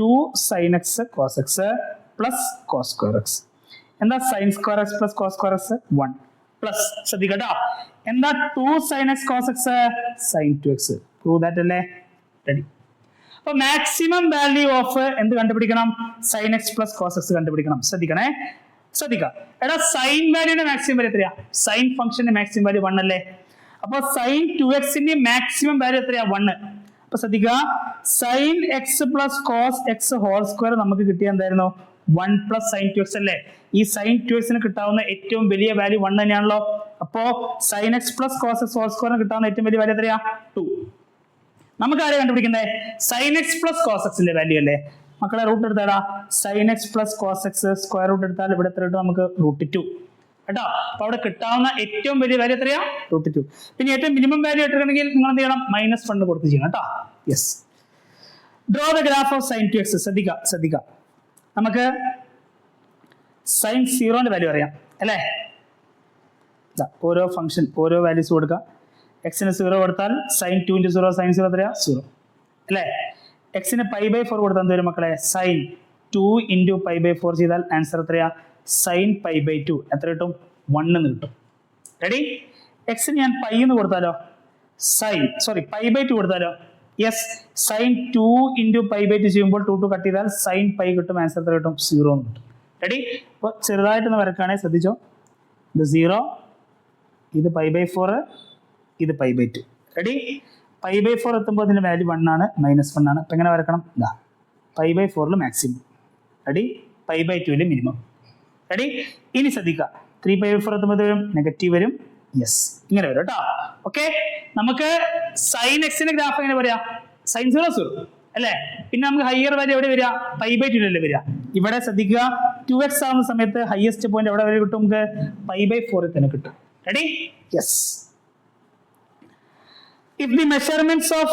Speaker 1: 2 sin x cos x plus cos square x. എന്താ sin square x plus cos square x? 1 plus ശ്രദ്ധിക്കട്ടോ. എന്താ 2 sin x cos x? sin 2x. Prove that അല്ലേ? Ready? അപ്പൊ maximum value of എന്ത് കണ്ടുപിടിക്കണം? sin x plus cos x കണ്ടുപിടിക്കണം. ശ്രദ്ധിക്കണേ, ശ്രദ്ധിക്കാം. എടാ സൈൻ വാല്യൂന്റെ മാക്സിമം വാല്യൂ എത്രയാ? സൈൻ ഫംഗ്ഷന്റെ മാക്സിമം വാല്യൂ 1 അല്ലേ? അപ്പൊ sin 2x ന്റെ മാക്സിമം വാല്യൂ എത്രയാ? 1. അപ്പൊ ശ്രദ്ധിക്കുക, sin x plus cos x whole square നമുക്ക് കിട്ടിയ എന്തായിരുന്നു? 1 plus sin 2x അല്ലേ? ഈ sin 2x ന് കിട്ടാവുന്ന ഏറ്റവും വലിയ വാല്യൂ 1 തന്നെയാണല്ലോ. അപ്പോ sin x plus cos x whole സ്ക്വയറിന് കിട്ടാവുന്ന ഏറ്റവും വലിയ വാല്യൂ എത്രയാ? 2. നമുക്ക് ആരെ കണ്ടുപിടിക്കണ്ടേ? sin x plus cos x ന്റെ വാല്യൂ അല്ലേ മക്കളെ? റൂട്ട് എടുത്താടാ. sin x plus cos x square root എടുത്താൽ ഇവിടെ എത്ര കിട്ടും? നമുക്ക് √2 കേട്ടോ. അപ്പൊ അവിടെ കിട്ടാവുന്ന ഏറ്റവും വലിയ വാല്യൂ എത്രയാ? √2. പിന്നെ ഏറ്റവും മിനിമം വാല്യൂ എടുക്കണമെങ്കിൽ നിങ്ങൾ എന്ത് ചെയ്യണം? -1 കൊടുത്ത് ചെയ്യണം കേട്ടോ. Yes. Draw the graph of sin 2x. ശ്രദ്ധിക്കുക, നമുക്ക് sin 0ന്റെ വാല്യൂ അറിയാം അല്ലേ? ഓരോ ഫംഗ്ഷൻ ഓരോ വാല്യൂസ് കൊടുക്കുക. എക്സിന് 0 കൊടുത്താൽ sin 2 × 0 sin 0 എത്രയാ? 0 അല്ലേ? എക്സിന് π/4 കൊടുത്താൽ എന്ത് വരും മക്കളെ? sin 2 × π/4 ചെയ്താൽ ആൻസർ എത്രയാ? sin π/2. എത്ര കിട്ടും? 1 എന്ന് കിട്ടും. റെഡി? എക്സിന് ഞാൻ π എന്ന് കൊടുത്താലോ? π/2 കൊടുത്താലോ? യെസ്. sin 2 × π/2 ചെയ്യുമ്പോൾ 2 കട്ട് ചെയ്താൽ sin π കിട്ടും. ആൻസർ എത്ര കിട്ടും? 0 എന്ന് കിട്ടും. റെഡി? അപ്പോൾ ചെറുതായിട്ടൊന്ന് വരക്കുകയാണെങ്കിൽ ശ്രദ്ധിച്ചോ. ഇത് 0, ഇത് π/4, ഇത് π/2. റെഡി? π/4 എത്തുമ്പോൾ അതിന്റെ വാല്യൂ 1 ആണ്, -1 ആണ്. അപ്പൊ എങ്ങനെ വരക്കണം? ഇതാ π/4 മാക്സിമം. റെഡി? π/2 മിനിമം. റെഡി? ഇനി ശ്രദ്ധിക്കുക, 3π/4 എത്തുമ്പോൾ വരും നെഗറ്റീവ് വരും. യെസ്, ഇങ്ങനെ വരും കേട്ടോ. ഓക്കെ. നമുക്ക് sin x ന്റെ ഗ്രാഫ് എങ്ങനെ പറയാ? sin 0 0 അല്ലേ? പിന്നെ നമുക്ക് ഹയർ വാല്യൂ എവിടെ വരിക? π/2 അല്ലേ വരിക? ഇവിടെ ശ്രദ്ധിക്കുക, 2x ആവുന്ന സമയത്ത് ഹയസ്റ്റ് പോയിന്റ് എവിടെ വരെ കിട്ടും? നമുക്ക് π/4 തന്നെ കിട്ടും. Ready? Yes. If the measurements of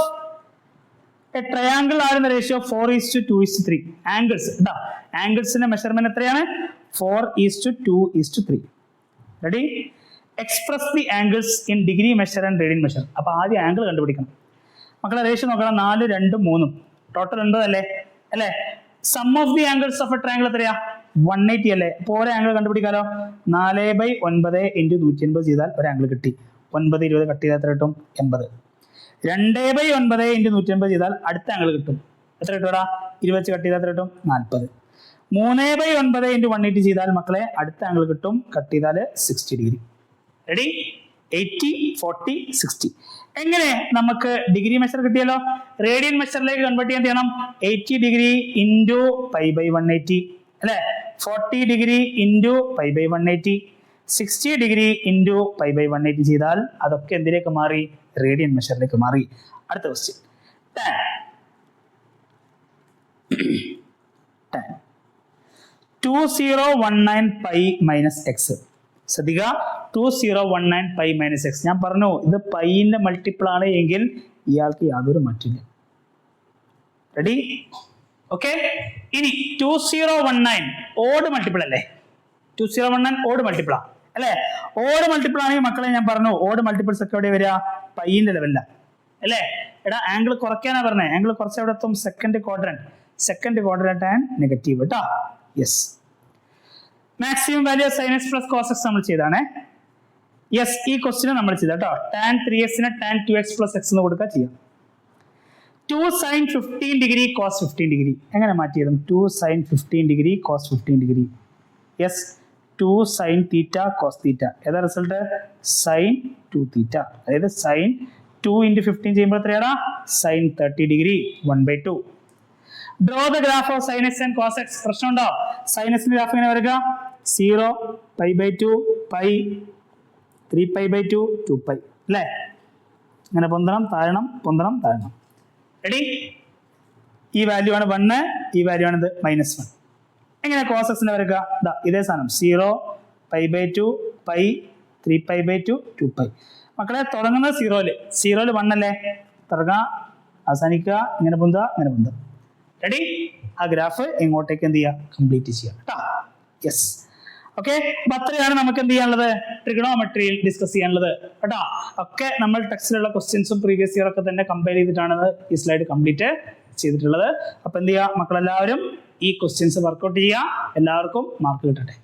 Speaker 1: a triangle are in the ratio 4:2:3, ആംഗിൾസിന്റെ measurement എത്രയാണ്? 4:2:3. Ready? Express the angles in degree measure and radian measure. അപ്പൊ ആദ്യം ആംഗിൾ കണ്ടുപിടിക്കണം. മക്കളെ റേഷ്യോ നോക്കണം, 4, 2, 3 ടോട്ടൽ 9 അല്ലേ. Sum of the angles of a triangle എത്രയാ? 180 അല്ലേ. അപ്പോൾ ഒരു ആംഗിൾ കണ്ടുപിടിക്കാലോ. 4/9 × 180 ചെയ്താൽ ഒരു ആംഗിൾ കിട്ടി. 9, 20 കട്ട് ചെയ്താൽ എത്ര കിട്ടും? 80. 2/9 × 180 ചെയ്താൽ അടുത്ത ആംഗിൾ കിട്ടും. എത്ര കിട്ടും? 20 കട്ട് ചെയ്താൽ എത്ര കിട്ടും? 40. 3/9 × 180 ചെയ്താൽ മക്കളെ അടുത്ത ആംഗിൾ കിട്ടും. കട്ട് ചെയ്താൽ 60 ഡിഗ്രി. റെഡി? 80, 40, 60. എങ്ങനെ നമുക്ക് ഡിഗ്രി മെഷർ കിട്ടിയല്ലോ. റേഡിയൻ മെഷറിലേക്ക് കൺവേർട്ട് ചെയ്യാൻ ചെയ്യണം. 80 ഡിഗ്രി ഇൻറ്റു π/180 അല്ലെ. 40 ഡിഗ്രി ഇൻറ്റു π/180, 60 ഡിഗ്രി ഇൻറ്റു π/180 ചെയ്താൽ അതൊക്കെ എന്തിലേക്ക് മാറി? റേഡിയൻ മെഷറിലേക്ക് മാറി. അടുത്ത ക്വസ്റ്റ്യൻ. tan 2019 π - x. ശ്രദ്ധിക്കുക, 2019 π - x. ഞാൻ പറഞ്ഞു ഇത് പൈന്റെ മൾട്ടിപ്പിൾ ആണ് എങ്കിൽ ഇയാൾക്ക് യാതൊരു മാറ്റില്ല. റെഡി? ഓക്കെ. ഇനി 2019 ഓഡ് മൾട്ടിപ്പിൾ അല്ലേ. 2019 ഓഡ് മൾട്ടിപ്പിളാ അല്ലേ. ഓഡ് മൾട്ടിപ്പിൾ ആണെങ്കിൽ മക്കളെ ഞാൻ പറഞ്ഞു ഓഡ് മൾട്ടിപ്പിൾസ് ഒക്കെ എവിടെ വരിക? പൈന്റെ ലെവലില അല്ലേ. എടാ ആംഗിൾ കുറയ്ക്കാനാ പറഞ്ഞത്. ആംഗിൾ കുറച്ച് എവിടെ എത്തും? സെക്കൻഡ് ക്വാഡ്രന്റ് ആൻഡ് നെഗറ്റീവ് കേട്ടോ. Yes. Maximum value of sin x + cos x നമ്മൾ ചെയ്താണ്. യെസ്, ഈ ക്വസ്റ്റിനെ നമ്മൾ ചെയ്ത കേട്ടോ. tan 3x നെ tan 2x + x എന്ന് കൊടുക്കുക ചെയ്യാം. 2 sin 15 ഡിഗ്രി cos 15 ഡിഗ്രി എങ്ങനെ മാറ്റിയതും? 2 sin 15 degree cos 15 degree. Yes, 2 sin θ cos θ. ഏതാ റിസൾട്ട്? sin 2θ. അതായത് sin 2 × 15 ചെയ്യുമ്പോൾ എത്രയാടാ? sin 30 degree 1/2. Draw the graph of sin x and cos x. പ്രശ്നമുണ്ടോ? sin x ന്റെ ഗ്രാഫ് എങ്ങനെ വരിക? 0, π/2, π, 3π/2, 2π അല്ലേ. അങ്ങനെ പൊന്തണം താഴണം, പൊന്തണം താഴണം. റെഡി? ഈ വാല്യൂ ആണ് 1, ഈ വാല്യൂ ആണ് -1. എങ്ങനെ cos x ന്റെ വരിക? ഇതേ സാധനം 0, π/2, π, 3π/2, 2π. മക്കളെ തുടങ്ങുന്നത് 0 1 അല്ലേ. തുടങ്ങുക, അവസാനിക്കുക, ഇങ്ങനെ പൊന്തുക, ഇങ്ങനെ പൊന്തുക. റെഡി? ആ ഗ്രാഫ് എങ്ങോട്ടേക്ക് എന്ത് ചെയ്യുക? കംപ്ലീറ്റ് ചെയ്യുക കേട്ടോ. യെസ്. ഓക്കെ. അപ്പൊ അത്രയാണ് നമുക്ക് എന്ത് ചെയ്യാനുള്ളത്? ട്രിഗണോമെട്രിയിൽ ഡിസ്കസ് ചെയ്യാനുള്ളത് കേട്ടോ. ഒക്കെ നമ്മൾ ടെക്സ്റ്റിലുള്ള ക്വസ്റ്റ്യൻസും പ്രീവിയസ് ഇയർ ഒക്കെ തന്നെ കമ്പയർ ചെയ്തിട്ടാണ് ഈ സ്ലൈഡ് കംപ്ലീറ്റ് ചെയ്തിട്ടുള്ളത്. അപ്പൊ എന്ത് ചെയ്യുക? മക്കളെല്ലാവരും ഈ ക്വസ്റ്റ്യൻസ് വർക്ക്ഔട്ട് ചെയ്യുക. എല്ലാവർക്കും മാർക്ക് കിട്ടട്ടെ.